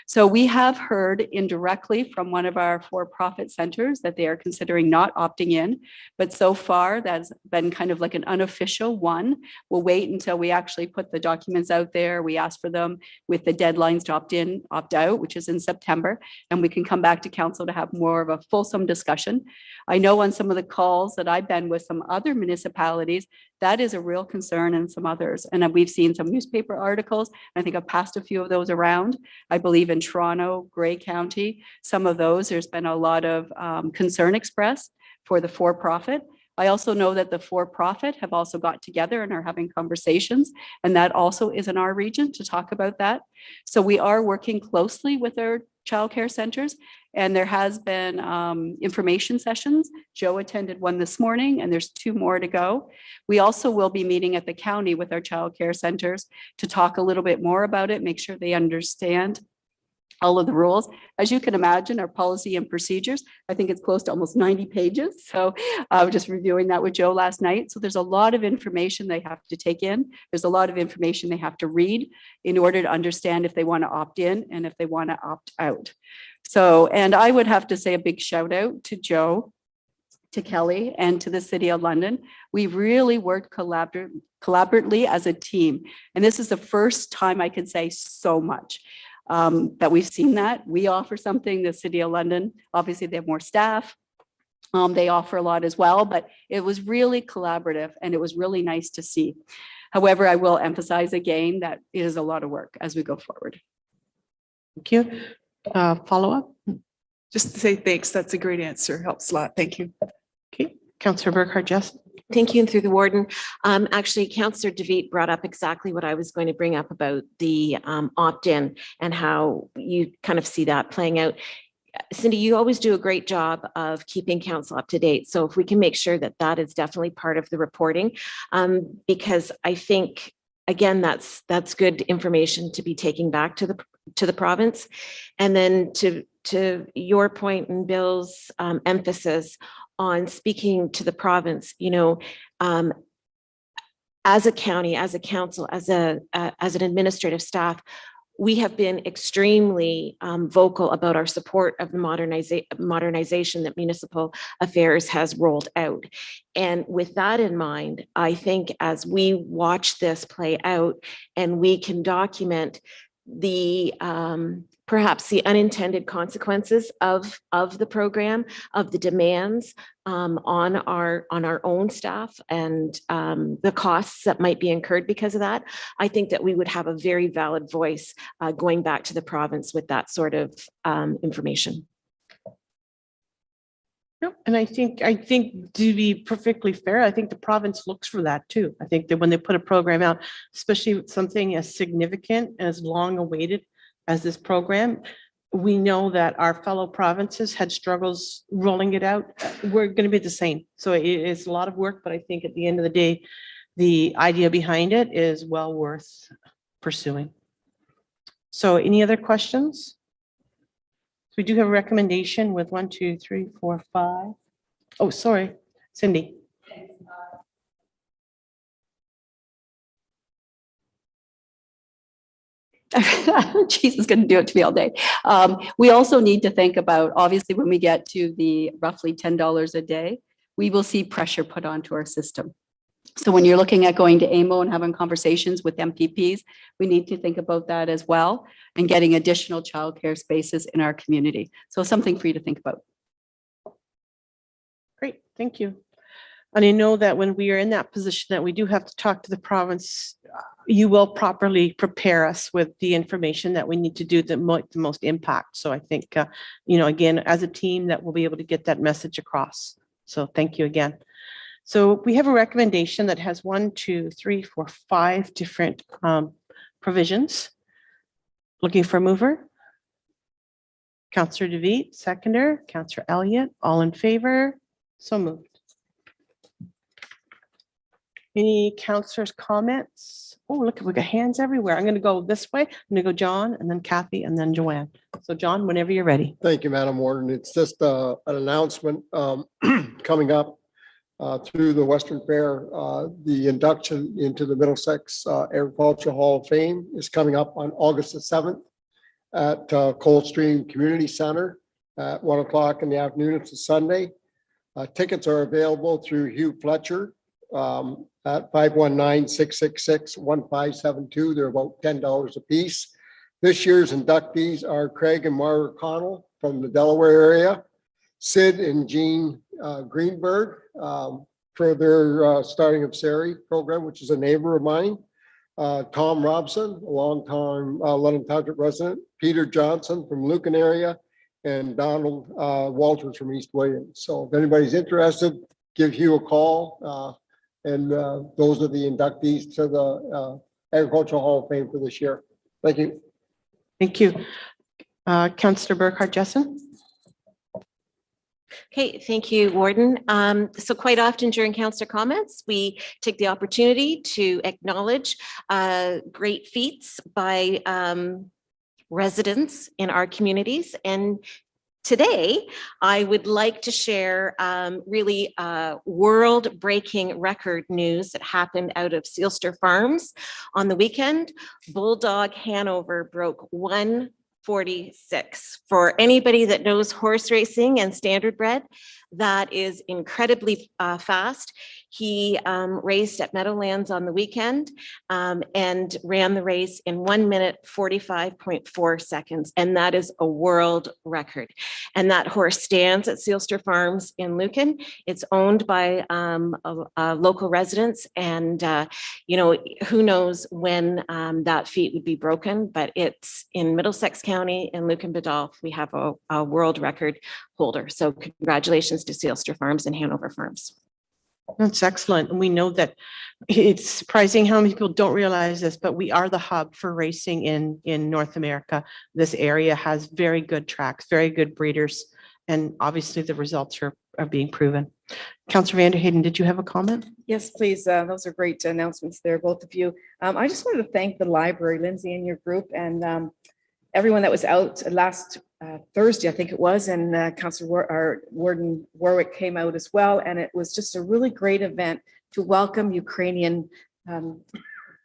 G: So we have heard indirectly from one of our for-profit centers that they are considering not opting in, but so far that's been kind of like an unofficial one. We'll wait until we actually put the documents out there. We ask for them with the deadlines to opt in, opt out, which is in September, and we can come back to council to have more of a fulsome discussion. I know on some of the calls that I've been with some other municipalities, that is a real concern in some others. And we've seen some newspaper articles. I think I've passed a few of those around. I believe in Toronto, Grey County, some of those, there's been a lot of concern expressed for the for-profit. I also know that the for-profit have also got together and are having conversations, and that also is in our region to talk about that. So we are working closely with our childcare centers, and there has been information sessions. Joe attended one this morning, and there's 2 more to go. We also will be meeting at the county with our childcare centers to talk a little bit more about it, make sure they understand all of the rules. As you can imagine, our policy and procedures, I think it's close to almost 90 pages. So I was just reviewing that with Joe last night. So there's a lot of information they have to take in. There's a lot of information they have to read in order to understand if they want to opt in and if they want to opt out. So, and I would have to say a big shout out to Joe, to Kelly, and to the City of London. We really worked collaboratively as a team. And this is the first time I could say so much. that we've seen that. We offer something, the City of London, obviously they have more staff. They offer a lot as well, but it was really collaborative and it was really nice to see. However, I will emphasize again that it is a lot of work as we go forward.
A: Thank you. Follow up?
I: Just to say thanks. That's a great answer. Helps a lot. Thank you.
A: Okay, Councillor Burkhardt, Jess.
F: Thank you, and through the warden. Actually, Councillor DeVete brought up exactly what I was going to bring up about the opt-in and how you kind of see that playing out. Cindy, you always do a great job of keeping council up to date. So if we can make sure that that is definitely part of the reporting, because I think, again, that's good information to be taking back to the province. And then to your point and Bill's emphasis on speaking to the province, you know, as a county, as a council, as an administrative staff, we have been extremely vocal about our support of the modernization that municipal affairs has rolled out. And with that in mind, I think as we watch this play out and we can document the perhaps the unintended consequences of the program, of the demands on our own staff and the costs that might be incurred because of that, I think that we would have a very valid voice going back to the province with that sort of information.
A: No, and I think to be perfectly fair, I think the province looks for that too. I think that when they put a program out, especially with something as significant and as long awaited as this program, we know that our fellow provinces had struggles rolling it out. We're going to be the same. So it is a lot of work, but I think at the end of the day, the idea behind it is well worth pursuing. So any other questions? So we do have a recommendation with 1, 2, 3, 4, 5. Oh, sorry, Cindy.
G: Jesus is going to do it to me all day. We also need to think about, obviously, when we get to the roughly $10 a day, we will see pressure put onto our system. So when you're looking at going to AMO and having conversations with MPPs, we need to think about that as well and getting additional childcare spaces in our community. So something for you to think about.
A: Great, thank you. And I know that when we are in that position that we do have to talk to the province, you will properly prepare us with the information that we need to do the most impact. So I think, you know, again, as a team that we'll be able to get that message across. So thank you again. So we have a recommendation that has 1, 2, 3, 4, 5 different provisions. Looking for a mover? Councillor DeVete, seconder, Councillor Elliott, all in favor? So moved. Any councillors' comments? Oh, look, we got hands everywhere. I'm going to go this way. I'm going to go John and then Kathy and then Joanne. So John, whenever you're ready.
J: Thank you, Madam Warden. It's just an announcement coming up through the Western Fair. The induction into the Middlesex Agricultural Hall of Fame is coming up on August the 7th at Coldstream Community Center at 1 o'clock in the afternoon. It's a Sunday. Tickets are available through Hugh Fletcher at 519-666-1572. They're about $10 a piece. This year's inductees are Craig and Mara Connell from the Delaware area, Sid and Jean Greenberg for their Starting of Sari program, which is a neighbor of mine, Tom Robson, a longtime London Township resident, Peter Johnson from Lucan area, and Donald Walters from East Williams. So if anybody's interested, give Hugh a call. And those are the inductees to the Agricultural Hall of Fame for this year. Thank you.
A: Thank you. Councillor Burkhardt Jessen.
F: Okay, thank you, Warden. So quite often during councillor comments, we take the opportunity to acknowledge great feats by residents in our communities. And today, I would like to share really world-breaking record news that happened out of Sealster Farms on the weekend. Bulldog Hanover broke 146. For anybody that knows horse racing and standardbred, that is incredibly fast. He raced at Meadowlands on the weekend and ran the race in 1 minute, 45.4 seconds. And that is a world record. And that horse stands at Sealster Farms in Lucan. It's owned by local residents. And, you know, who knows when that feat would be broken, but it's in Middlesex County and Lucan-Biddulph. We have a world record holder. So congratulations to Sealster Farms and Hanover Farms.
A: That's excellent. And we know that it's surprising how many people don't realize this, but we are the hub for racing in North America. This area has very good tracks, very good breeders, and obviously the results are being proven. Councillor Vanderheyden, did you have a comment?
H: Yes, please. Those are great announcements there, both of you. I just wanted to thank the library, Lindsay and your group, and everyone that was out last Thursday, I think it was, and Warden Warwick came out as well. And it was just a really great event to welcome Ukrainian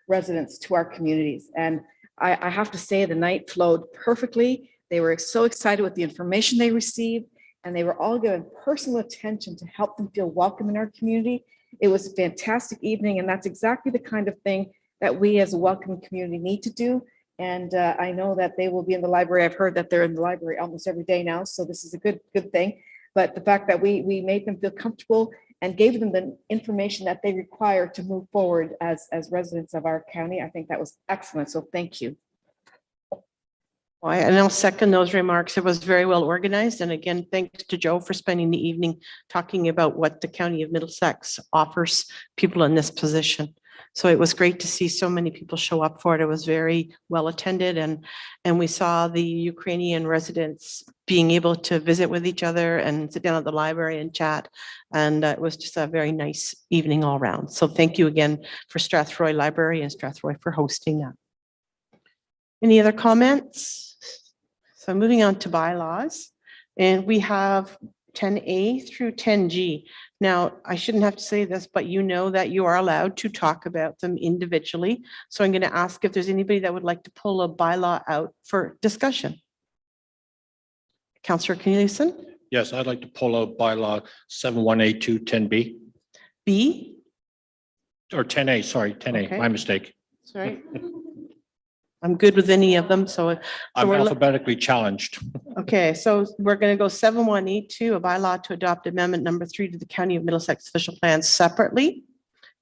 H: residents to our communities. And I have to say the night flowed perfectly. They were so excited with the information they received, and they were all given personal attention to help them feel welcome in our community. It was a fantastic evening, and that's exactly the kind of thing that we as a welcoming community need to do. And I know that they will be in the library. I've heard that they're in the library almost every day now, so this is a good thing. But the fact that we made them feel comfortable and gave them the information that they require to move forward as residents of our county, I think that was excellent. So thank you.
A: And I'll second those remarks. It was very well organized. And again, thanks to Joe for spending the evening talking about what the County of Middlesex offers people in this position. So it was great to see so many people show up for it. It was very well attended, and we saw the Ukrainian residents being able to visit with each other and sit down at the library and chat. And it was just a very nice evening all around. So thank you again for Strathroy Library and Strathroy for hosting that. Any other comments? So moving on to bylaws, and we have 10A through 10G. Now, I shouldn't have to say this, but you know that you are allowed to talk about them individually. So I'm going to ask if there's anybody that would like to pull a bylaw out for discussion. Councillor Corneliuson?
K: Yes, I'd like to pull out bylaw 7182 10B
A: B?
K: or 10A, sorry, 10A,
A: Okay.
K: my mistake.
A: Sorry. I'm good with any of them, so.
K: I'm
A: we're
K: alphabetically challenged.
A: Okay, so we're going to go 7182, a bylaw to adopt amendment number 3 to the County of Middlesex official plans separately.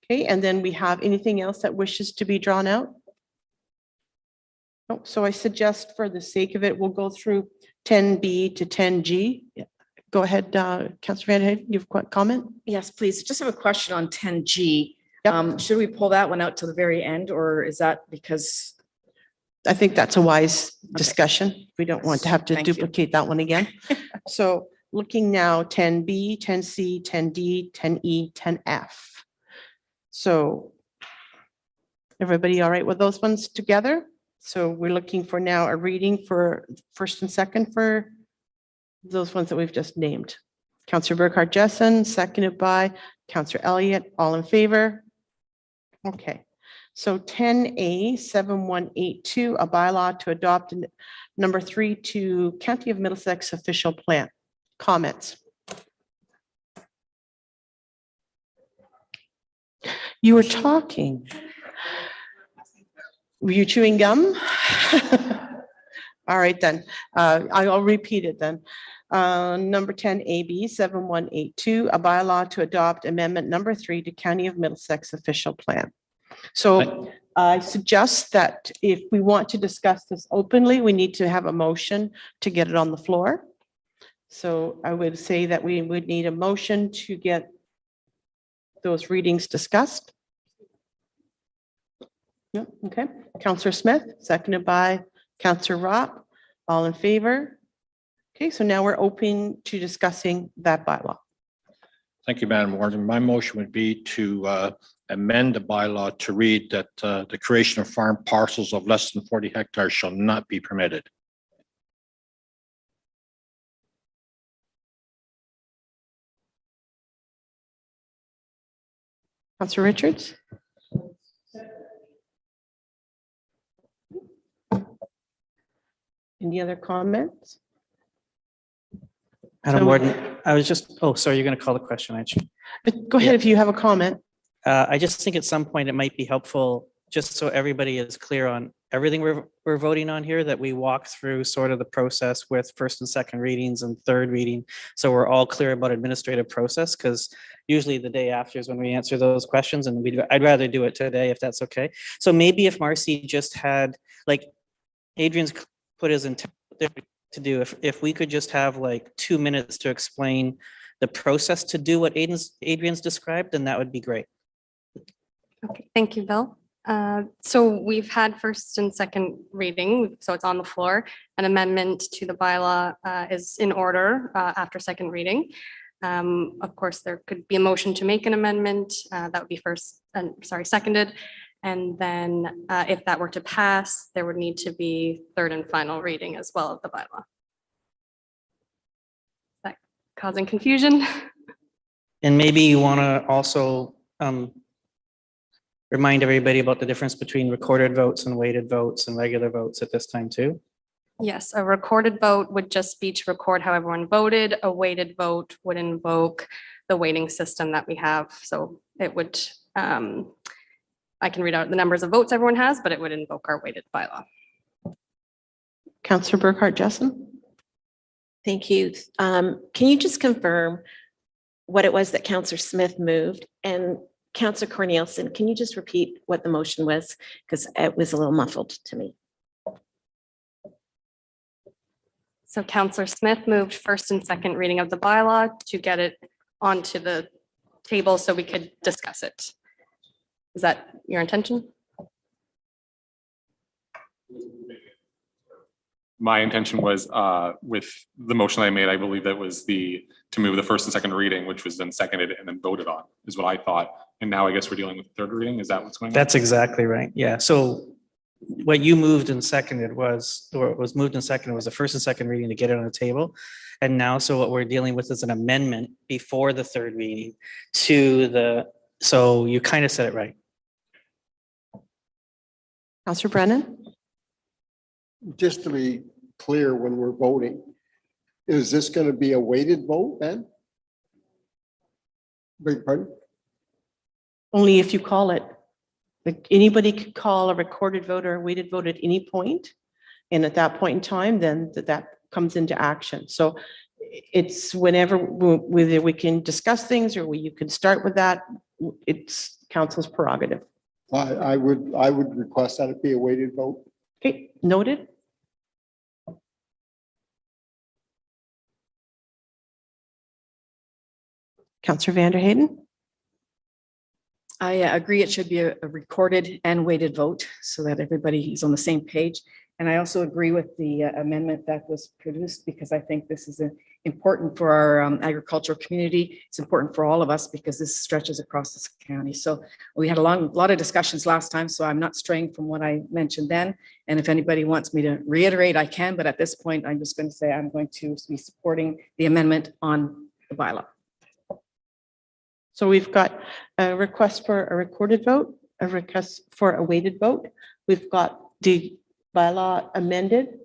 A: Okay, and then we have anything else that wishes to be drawn out? Oh, so I suggest for the sake of it, we'll go through 10B to 10G. Yeah. Go ahead, Councillor Vanderheyden, you've got a comment?
H: Yes, please. Just have a question on 10G.
A: Yep.
H: Should we pull that one out to the very end, or is that because?
A: I think that's a wise discussion. We don't want to have to
H: Thank you.
A: duplicate that one again. So looking now, 10B, 10C, 10D, 10E, 10F. So everybody all right with those ones together? So we're looking for now a reading for first and second for those ones that we've just named. Councillor Burkhart Jessen, seconded by Councillor Elliott. All in favor? Okay. So 10A 7182, a bylaw to adopt number 3 to County of Middlesex official plan. Comments? You were talking. Were you chewing gum? All right, then. I'll repeat it then. Number 10 AB 7182, a bylaw to adopt amendment number 3 to County of Middlesex official plan. So I suggest that if we want to discuss this openly, we need to have a motion to get it on the floor. So I would say that we would need a motion to get those readings discussed. Yeah, okay. Councillor Smith, seconded by Councillor Ropp. All in favor? Okay, so now we're open to discussing that bylaw.
K: Thank you, Madam Warden. My motion would be to amend the bylaw to read that the creation of farm parcels of less than 40 hectares shall not be permitted.
A: Councillor Richards? Any other comments?
D: Madam
A: So-
D: Warden, I was just, oh, sorry, you're going to call the question, aren't you?
A: But go ahead if you have a comment.
D: I just think at some point it might be helpful, just so everybody is clear on everything we're voting on here, that we walk through sort of the process with first and second readings and third reading. So we're all clear about administrative process, because usually the day after is when we answer those questions, and I'd rather do it today if that's okay. So maybe if Marcy just had, like, Adrian's put his intent there to do, if we could just have like 2 minutes to explain the process to do what Adrian's described, then that would be great.
L: Okay, thank you, Bill. So we've had first and second reading, so it's on the floor. An amendment to the bylaw is in order after second reading. Of course, there could be a motion to make an amendment. That would be seconded. And then if that were to pass, there would need to be third and final reading as well of the bylaw. Is that causing confusion?
D: And maybe you want to also remind everybody about the difference between recorded votes and weighted votes and regular votes at this time too.
L: Yes, a recorded vote would just be to record how everyone voted. A weighted vote would invoke the weighting system that we have. So it would, I can read out the numbers of votes everyone has, but it would invoke our weighted bylaw.
A: Councillor Burkhart Jessen.
F: Thank you. Can you just confirm what it was that Councillor Smith moved? And Councillor Cornelius, can you just repeat what the motion was? Because it was a little muffled to me.
L: So Councillor Smith moved first and second reading of the bylaw to get it onto the table so we could discuss it. Is that your intention?
M: My intention was with the motion I made, I believe that was to move the first and second reading, which was then seconded and then voted on, is what I thought. And now I guess we're dealing with the third reading. Is that what's going on?
D: That's exactly right. Yeah. So what you moved and seconded was, or it was moved and seconded was the first and second reading to get it on the table. And now, so what we're dealing with is an amendment before the third reading so you kind of said it right.
A: Councillor Brennan.
J: Just to be clear, when we're voting, is this going to be a weighted vote then? Beg pardon?
A: Only if you call it. Like anybody could call a recorded vote or a weighted vote at any point. And at that point in time, then that comes into action. So it's whenever, whether we can discuss things or you can start with that, it's council's prerogative.
J: I would request that it be a weighted vote.
A: Okay, noted. Councillor Vanderhayden.
H: I agree it should be a recorded and weighted vote so that everybody is on the same page. And I also agree with the amendment that was produced, because I think this is important for our agricultural community. It's important for all of us because this stretches across this county. So we had a lot of discussions last time, so I'm not straying from what I mentioned then. And if anybody wants me to reiterate, I can, but at this point, I'm just going to say I'm going to be supporting the amendment on the bylaw.
A: So we've got a request for a recorded vote, a request for a weighted vote. We've got the bylaw amended,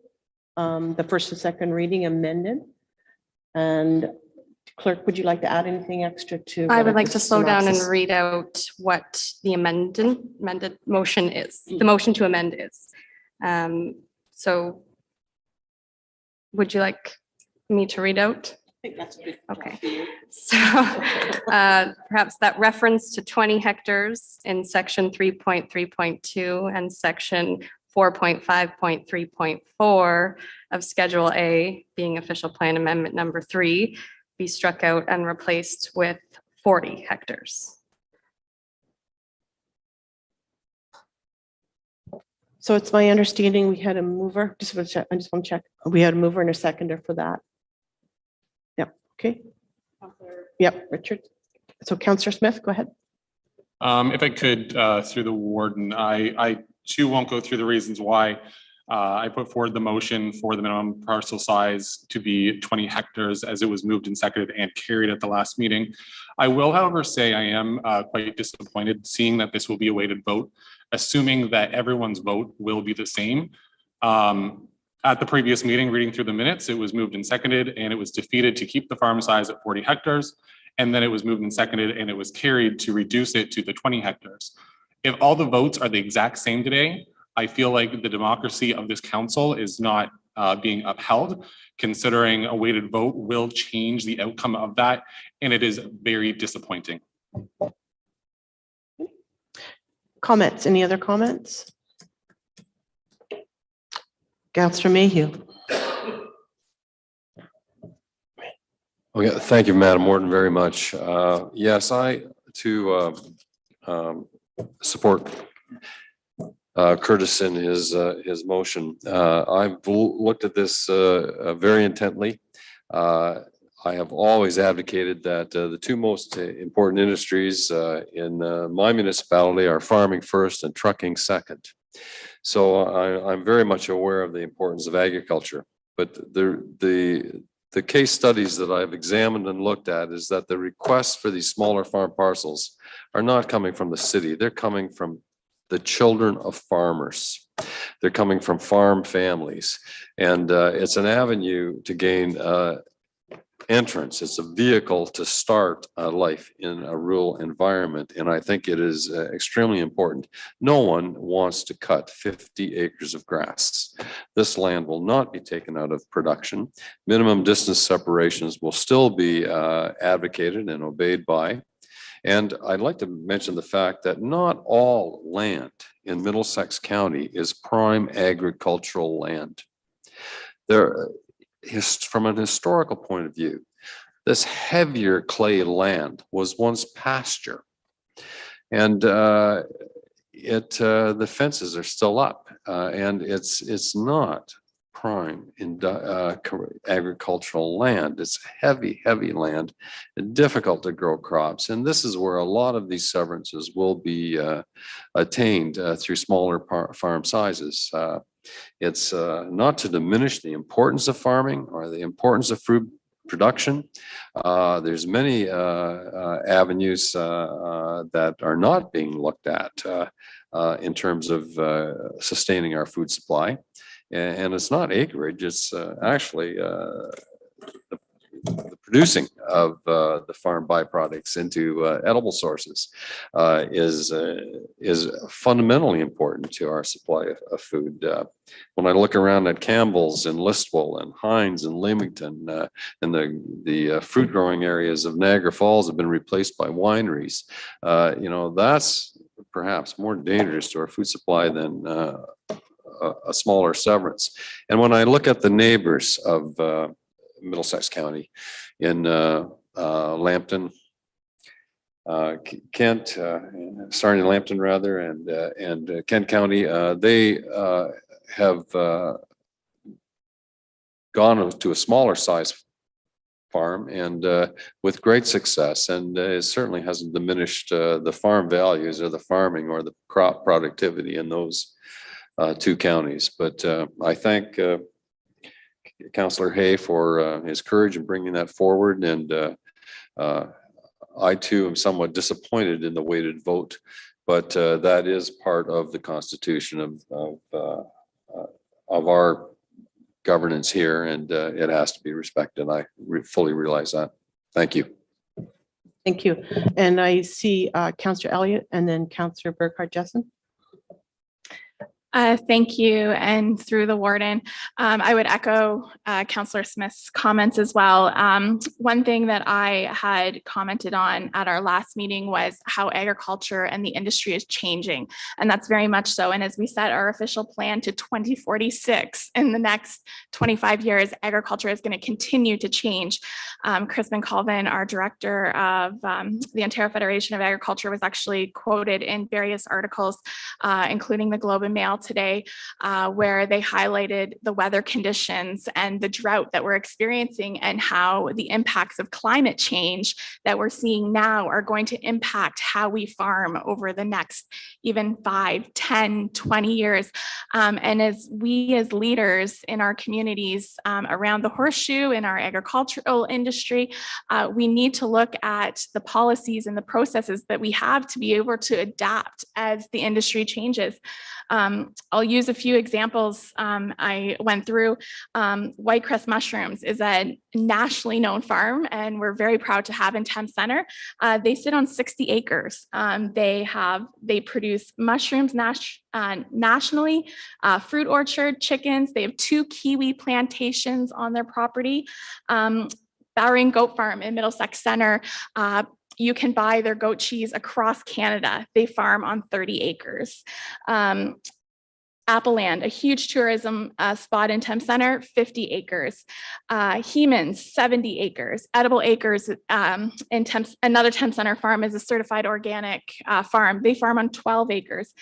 A: the first and second reading amended. And clerk, would you like to add anything extra to?
L: I would like to
A: the
L: slow down and
A: synopsis?
L: read out what the amended motion is, the motion to amend is. So would you like me to read out?
A: I think that's good.
L: Okay, so perhaps that reference to 20 hectares in section 3.3.2 and section 4.5.3.4 of Schedule A, being official plan amendment number 3, be struck out and replaced with 40 hectares.
A: So it's my understanding we had a mover, I just want to check. We had a mover and a seconder for that. Yep, okay. Yep, Richard. So Councillor Smith, go ahead.
M: If I could, through the warden, I too won't go through the reasons why I put forward the motion for the minimum parcel size to be 20 hectares as it was moved and seconded and carried at the last meeting. I will, however, say I am quite disappointed seeing that this will be a weighted vote, assuming that everyone's vote will be the same. At the previous meeting, reading through the minutes, it was moved and seconded, and it was defeated to keep the farm size at 40 hectares. And then it was moved and seconded, and it was carried to reduce it to the 20 hectares. If all the votes are the exact same today, I feel like the democracy of this council is not being upheld, considering a weighted vote will change the outcome of that, and it is very disappointing.
A: Comments? Any other comments? Councillor Mayhew.
N: Okay, thank you, Madam Warden, very much. Yes, I too support Curtis in his motion. I've looked at this very intently. I have always advocated that the two most important industries in my municipality are farming first and trucking second. So I'm very much aware of the importance of agriculture, but the case studies that I've examined and looked at is that the requests for these smaller farm parcels are not coming from the city. They're coming from the children of farmers. They're coming from farm families, and it's an avenue to gain entrance. It's a vehicle to start a life in a rural environment. And I think it is extremely important. No one wants to cut 50 acres of grass. This land will not be taken out of production. Minimum distance separations will still be advocated and obeyed by. And I'd like to mention the fact that not all land in Middlesex County is prime agricultural land. From an historical point of view, this heavier clay land was once pasture, and the fences are still up, and it's not prime in agricultural land. It's heavy land and difficult to grow crops, and this is where a lot of these severances will be attained through smaller farm sizes. It's not to diminish the importance of farming or the importance of fruit production. There's many avenues that are not being looked at in terms of sustaining our food supply. And it's not acreage, it's actually the producing of the farm byproducts into edible sources is fundamentally important to our supply of food. When I look around at Campbell's and Listowel and Hines and Leamington, and the fruit growing areas of Niagara Falls have been replaced by wineries, that's perhaps more dangerous to our food supply than a smaller severance. And when I look at the neighbors of Middlesex County in Lambton, Kent, Sarnia, Lambton rather, and Kent County, they have gone to a smaller size farm and with great success, and it certainly hasn't diminished the farm values or the farming or the crop productivity in those two counties. But I thank Councillor Hay for his courage in bringing that forward, and I too am somewhat disappointed in the weighted vote, but that is part of the constitution of our governance here, and it has to be respected. I fully realize that. Thank you.
A: Thank you. And I see Councillor Elliott and then Councillor Burkhart-Jessen.
O: Thank you. And through the warden, I would echo Councillor Smith's comments as well. One thing that I had commented on at our last meeting was how agriculture and the industry is changing. And that's very much so. And as we set our official plan to 2046, in the next 25 years, agriculture is going to continue to change. Crispin Colvin, our director of the Ontario Federation of Agriculture, was actually quoted in various articles, including the Globe and Mail today, where they highlighted the weather conditions and the drought that we're experiencing and how the impacts of climate change that we're seeing now are going to impact how we farm over the next even 5, 10, 20 years. And as we as leaders in our communities around the horseshoe in our agricultural industry, we need to look at the policies and the processes that we have to be able to adapt as the industry changes. I'll use a few examples I went through. Whitecrest Mushrooms is a nationally known farm, and we're very proud to have in Thames Center. They sit on 60 acres. They produce mushrooms nationally, fruit orchard, chickens. They have 2 kiwi plantations on their property. Bowring Goat Farm in Middlesex Center. You can buy their goat cheese across Canada. They farm on 30 acres. Appleland, a huge tourism spot in Thames Center, 50 acres. Hemans, 70 acres. Edible Acres in another Thames Center farm is a certified organic farm. They farm on 12 acres.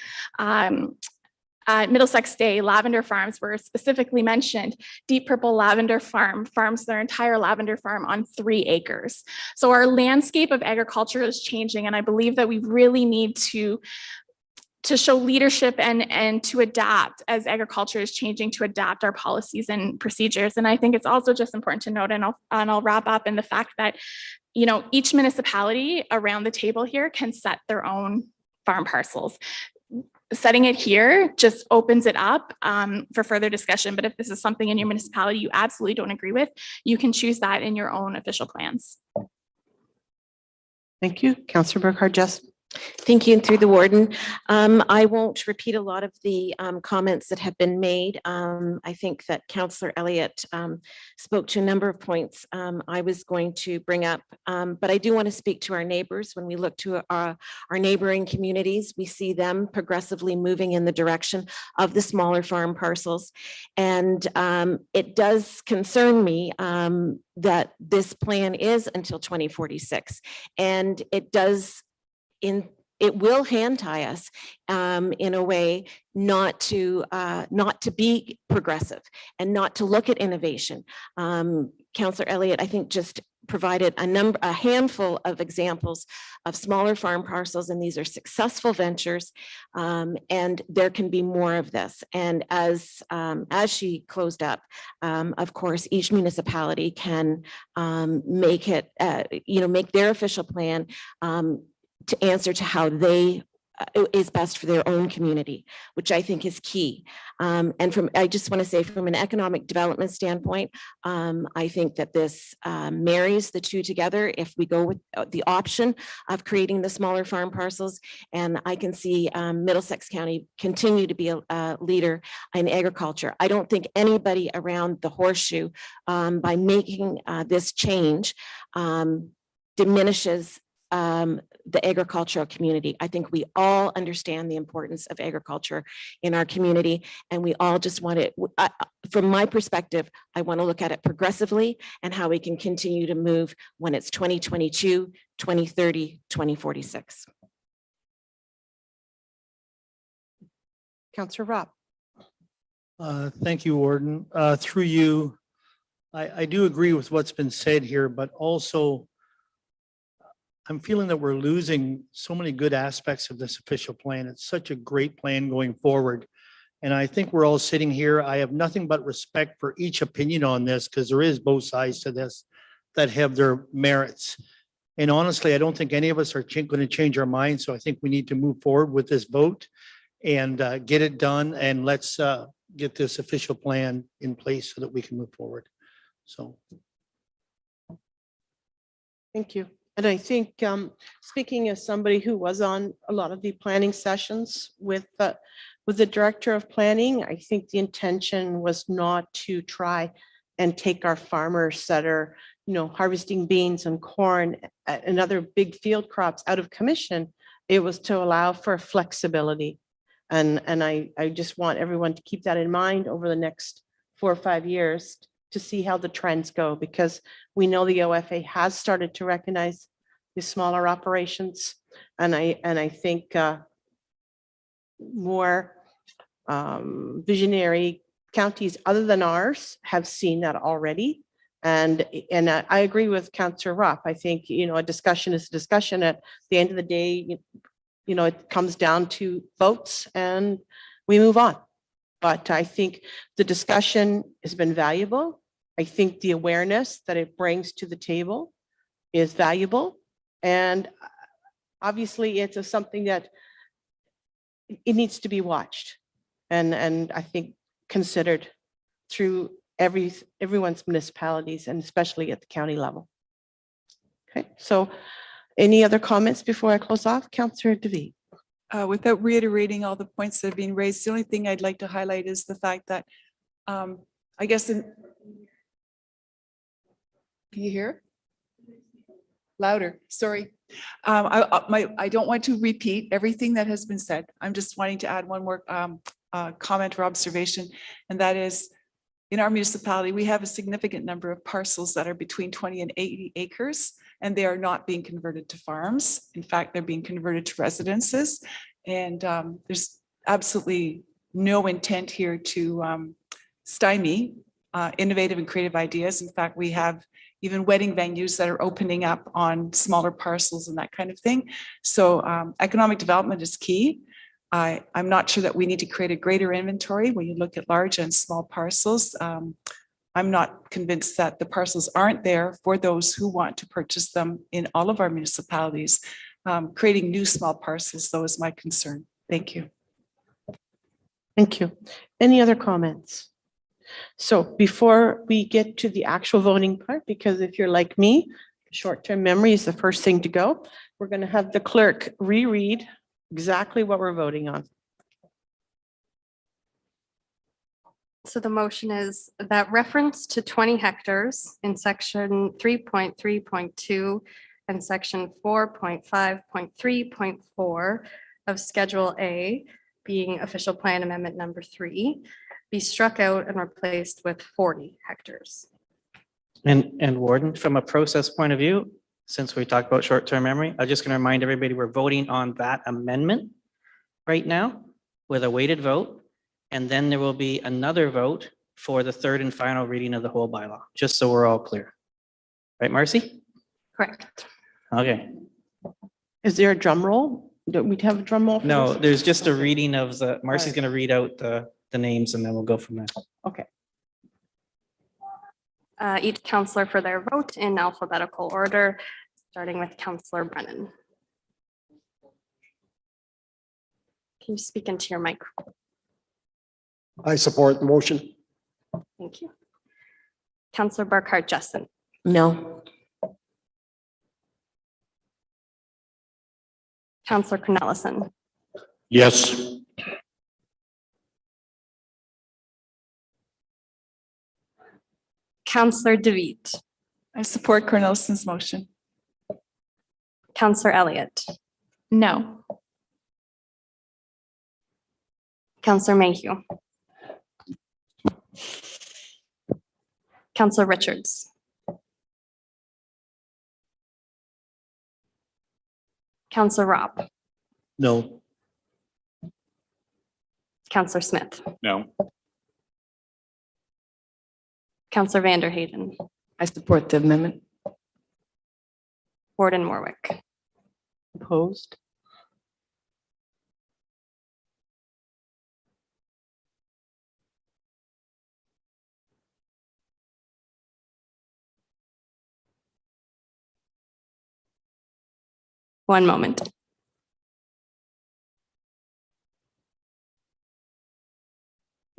O: Middlesex Day Lavender Farms were specifically mentioned. Deep Purple Lavender Farm farms their entire lavender farm on 3 acres. So our landscape of agriculture is changing, and I believe that we really need to show leadership and to adapt as agriculture is changing, to adapt our policies and procedures. And I think it's also just important to note, and I'll wrap up in the fact that, you know, each municipality around the table here can set their own farm parcels. Setting it here just opens it up for further discussion. But if this is something in your municipality you absolutely don't agree with, you can choose that in your own official plans.
A: Thank you. Councillor Burkhardt-Jessup.
F: Thank you. And through the warden, I won't repeat a lot of the comments that have been made. I think that Councillor Elliott spoke to a number of points I was going to bring up, but I do want to speak to our neighbors. When we look to our neighboring communities, we see them progressively moving in the direction of the smaller farm parcels. And it does concern me that this plan is until 2046, and it will hand tie us in a way not to be progressive and not to look at innovation. Councillor Elliott, I think, just provided a handful of examples of smaller farm parcels, and these are successful ventures, and there can be more of this. And as she closed up, of course, each municipality can make their official plan to answer to how they is best for their own community, which I think is key. And I just want to say, from an economic development standpoint, I think that this marries the two together if we go with the option of creating the smaller farm parcels. And I can see Middlesex County continue to be a leader in agriculture. I don't think anybody around the horseshoe, by making this change, diminishes the agricultural community. I think we all understand the importance of agriculture in our community, and we all just want it, from my perspective, I want to look at it progressively and how we can continue to move when it's 2022, 2030, 2046.
A: Councillor Robb.
P: Thank you, Warden. Through you, I do agree with what's been said here, but also I'm feeling that we're losing so many good aspects of this official plan. It's such a great plan going forward. And I think we're all sitting here. I have nothing but respect for each opinion on this, because there is both sides to this that have their merits. And honestly, I don't think any of us are going to change our minds. So I think we need to move forward with this vote and get it done. And let's get this official plan in place so that we can move forward. So.
A: Thank you. And I think, speaking as somebody who was on a lot of the planning sessions with the director of planning, I think the intention was not to try and take our farmers that are, harvesting beans and corn and other big field crops out of commission. It was to allow for flexibility. And I just want everyone to keep that in mind over the next 4 or 5 years to see how the trends go, because we know the OFA has started to recognize the smaller operations. And I think more visionary counties other than ours have seen that already. And I agree with Councillor Rupp. I think, a discussion is a discussion. At the end of the day, it comes down to votes and we move on. But I think the discussion has been valuable. I think the awareness that it brings to the table is valuable. And obviously it's something that it needs to be watched. and I think considered through everyone's municipalities and especially at the county level. Okay, so any other comments before I close off? Councillor DeVee.
I: Without reiterating all the points that have been raised, the only thing I'd like to highlight is the fact that I guess can you hear? Louder, sorry. I don't want to repeat everything that has been said. I'm just wanting to add one more comment or observation, and that is in our municipality, we have a significant number of parcels that are between 20 and 80 acres, and they are not being converted to farms. In fact, they're being converted to residences. And there's absolutely no intent here to stymie innovative and creative ideas. In fact, we have even wedding venues that are opening up on smaller parcels and that kind of thing. So economic development is key. I'm not sure that we need to create a greater inventory when you look at large and small parcels. I'm not convinced that the parcels aren't there for those who want to purchase them in all of our municipalities. Creating new small parcels, though, is my concern. Thank you.
A: Thank you. Any other comments? So before we get to the actual voting part, because if you're like me, short-term memory is the first thing to go. We're going to have the clerk reread exactly what we're voting on.
L: So the motion is that reference to 20 hectares in section 3.3.2 and section 4.5.3.4 of Schedule A, being official plan amendment number 3, be struck out and replaced with 40 hectares.
D: And Warden, from a process point of view, since we talked about short-term memory, I'm just going to remind everybody we're voting on that amendment right now with a weighted vote. And then there will be another vote for the third and final reading of the whole bylaw, just so we're all clear. Right, Marcy?
L: Correct.
D: Okay.
A: Is there a drum roll? Don't we have a drum roll? For
D: No,
A: this?
D: there's just a reading of the, Marcy's going to read out the names and then we'll go from there.
A: Okay.
L: Each counselor for their vote in alphabetical order, starting with Counselor Brennan. Can you speak into your microphone?
J: I support the motion.
L: Thank you. Counselor Burkhart Justin.
F: No.
L: Counselor Cornelison.
K: Yes.
L: Counselor DeVeet.
I: I support Cornelison's motion.
L: Counselor Elliott.
O: No.
L: Counselor Mayhew. Counselor Richards. Counselor Robb.
P: No.
L: Counselor Smith.
M: No.
L: Counselor Vanderhayden.
H: I support the amendment.
L: Warden Warwick.
A: Opposed?
L: One moment.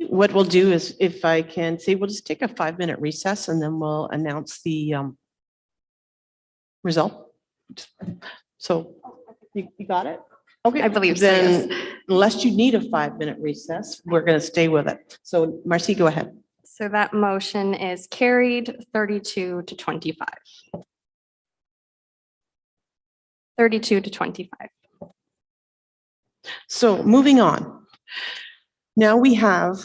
A: What we'll do is, if I can say, we'll just take a 5-minute recess and then we'll announce the result. So you got it? Okay.
L: I believe so,
A: Then,
L: yes.
A: unless you need a 5-minute recess, we're going to stay with it. So Marcy, go ahead.
L: So that motion is carried 32 to 25. 32 to 25.
A: So moving on. Now we have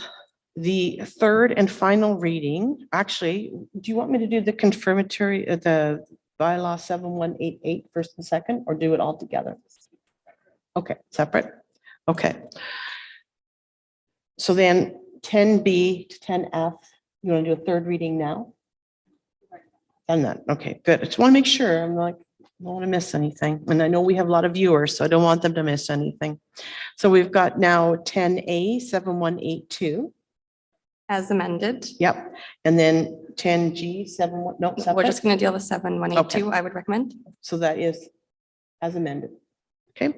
A: the third and final reading. Actually, do you want me to do the confirmatory, the bylaw 7188 first and second, or do it all together? Okay, separate. Okay. So then 10B to 10F, you want to do a third reading now? Done that. Okay, good. I just want to make sure. I'm like, I don't want to miss anything. And I know we have a lot of viewers, so I don't want them to miss anything. So we've got now 10A 7182.
L: As amended.
A: Yep. And then 10G 71, no,
L: We're
A: separate.
L: just going to deal with 7182, I would recommend.
A: So that is as amended. Okay.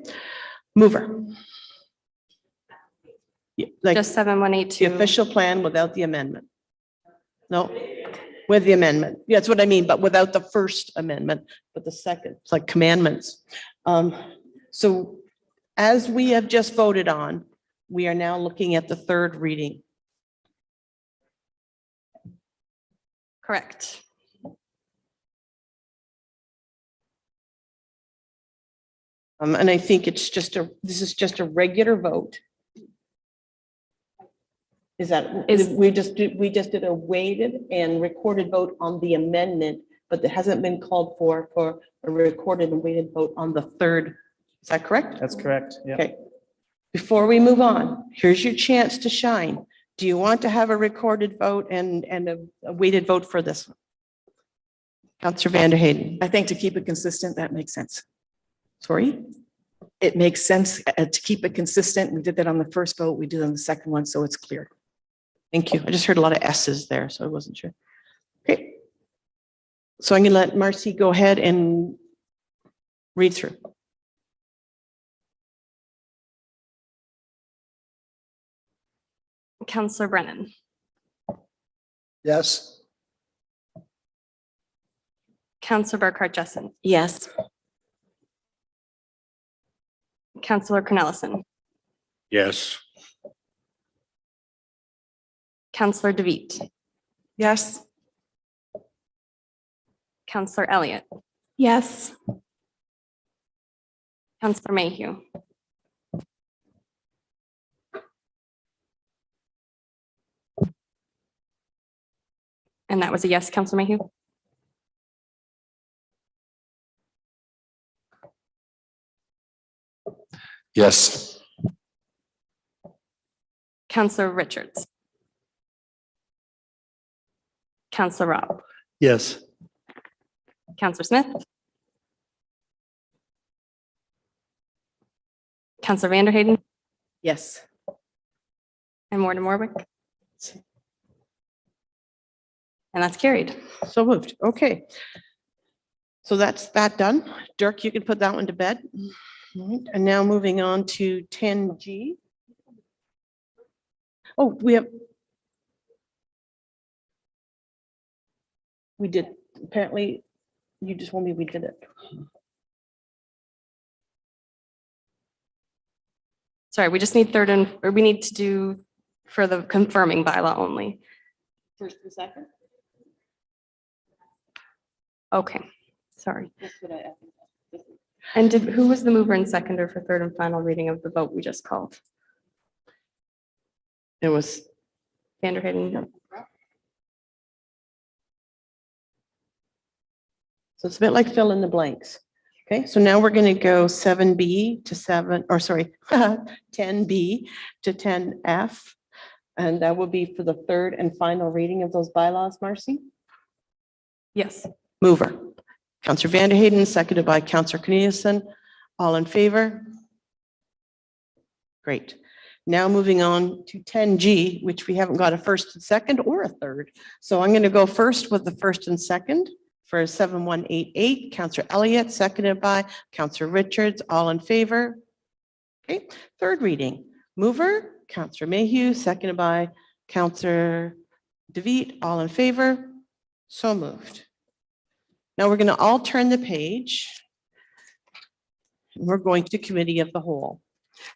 A: Mover. Like
L: Just
A: the
L: 7182.
A: official plan without the amendment? No, with the amendment. Yeah, that's what I mean, but without the first amendment, but the second, it's like commandments. So as we have just voted on, we are now looking at the third reading.
L: Correct.
A: And I think it's just this is just a regular vote. Is that, we just did a weighted and recorded vote on the amendment, but it hasn't been called for a recorded and weighted vote on the third. Is that correct?
E: That's correct. Yeah.
A: Okay. Before we move on, here's your chance to shine. Do you want to have a recorded vote and a weighted vote for this one? Councillor Vanderhayden.
H: I think to keep it consistent, that makes sense.
A: Sorry?
H: It makes sense to keep it consistent. We did that on the first vote. We did on the second one, so it's clear.
A: Thank you. I just heard a lot of S's there, so I wasn't sure. Okay. So I'm going to let Marcy go ahead and read through.
L: Councillor Brennan,
J: Yes.
L: Councillor Burkhart Jessen,
F: Yes.
L: Councillor Cornelison,
K: Yes.
L: Councillor DeVitt,
I: Yes.
L: Councillor Elliott,
O: Yes.
L: Councillor Mayhew, and that was a yes, Councillor Mayhew.
N: Yes.
L: Councillor Richards, Councillor Rob,
P: Yes.
L: Councillor Smith, Councillor Vanderhayden,
H: Yes.
L: and Warden Warwick. And that's carried.
A: So moved. Okay. So that's that done. Dirk, you can put that one to bed. All right. And now moving on to 10G. Oh, we did, apparently, you just told me we did it.
L: Sorry, we just need third and, or we need to do for the confirming bylaw only.
A: First and second?
L: Okay, sorry.
A: That's what I.
L: And who was the mover and seconder for third and final reading of the vote we just called?
A: It was
L: Vanderhayden.
A: So it's a bit like fill in the blanks. Okay, so now we're going to go 7B to 10B to 10F. And that will be for the third and final reading of those bylaws, Marcy?
L: Yes.
A: Mover. Councillor Vanderhayden, seconded by Councillor Cornelison. All in favor? Great. Now moving on to 10G, which we haven't got a first and second or a third. So I'm going to go first with the first and second for 7188. Councillor Elliott, seconded by Councillor Richards. All in favor? Okay. Third reading. Mover, Councillor Mayhew, seconded by Councillor DeVitt. All in favor? So moved. Now we're going to all turn the page. We're going to Committee of the Whole.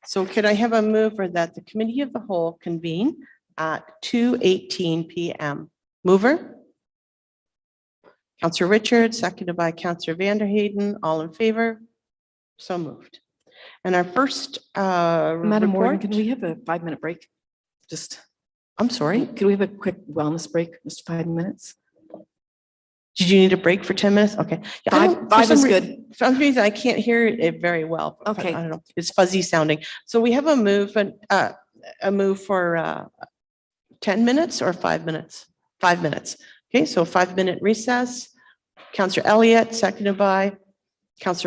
A: So could I have a mover that the Committee of the Whole convene at 2:18 p.m. Mover? Councillor Richards, seconded by Councillor Vanderhayden. All in favor? So moved. And our first
H: Madam Warden,
A: report.
H: can we have a 5-minute break? Just,
A: I'm sorry,
H: could we have a quick wellness break, just 5 minutes?
A: did you need a break for 10 minutes? Okay. Yeah, I don't- for
H: Five
A: some
H: is
A: rea-
H: good.
A: For some reason, I can't hear it very well.
H: Okay.
A: I don't know. It's fuzzy sounding. So we have a move for 10 minutes or 5 minutes? 5 minutes. Okay, so 5-minute recess. Councillor Elliott, seconded by Councillor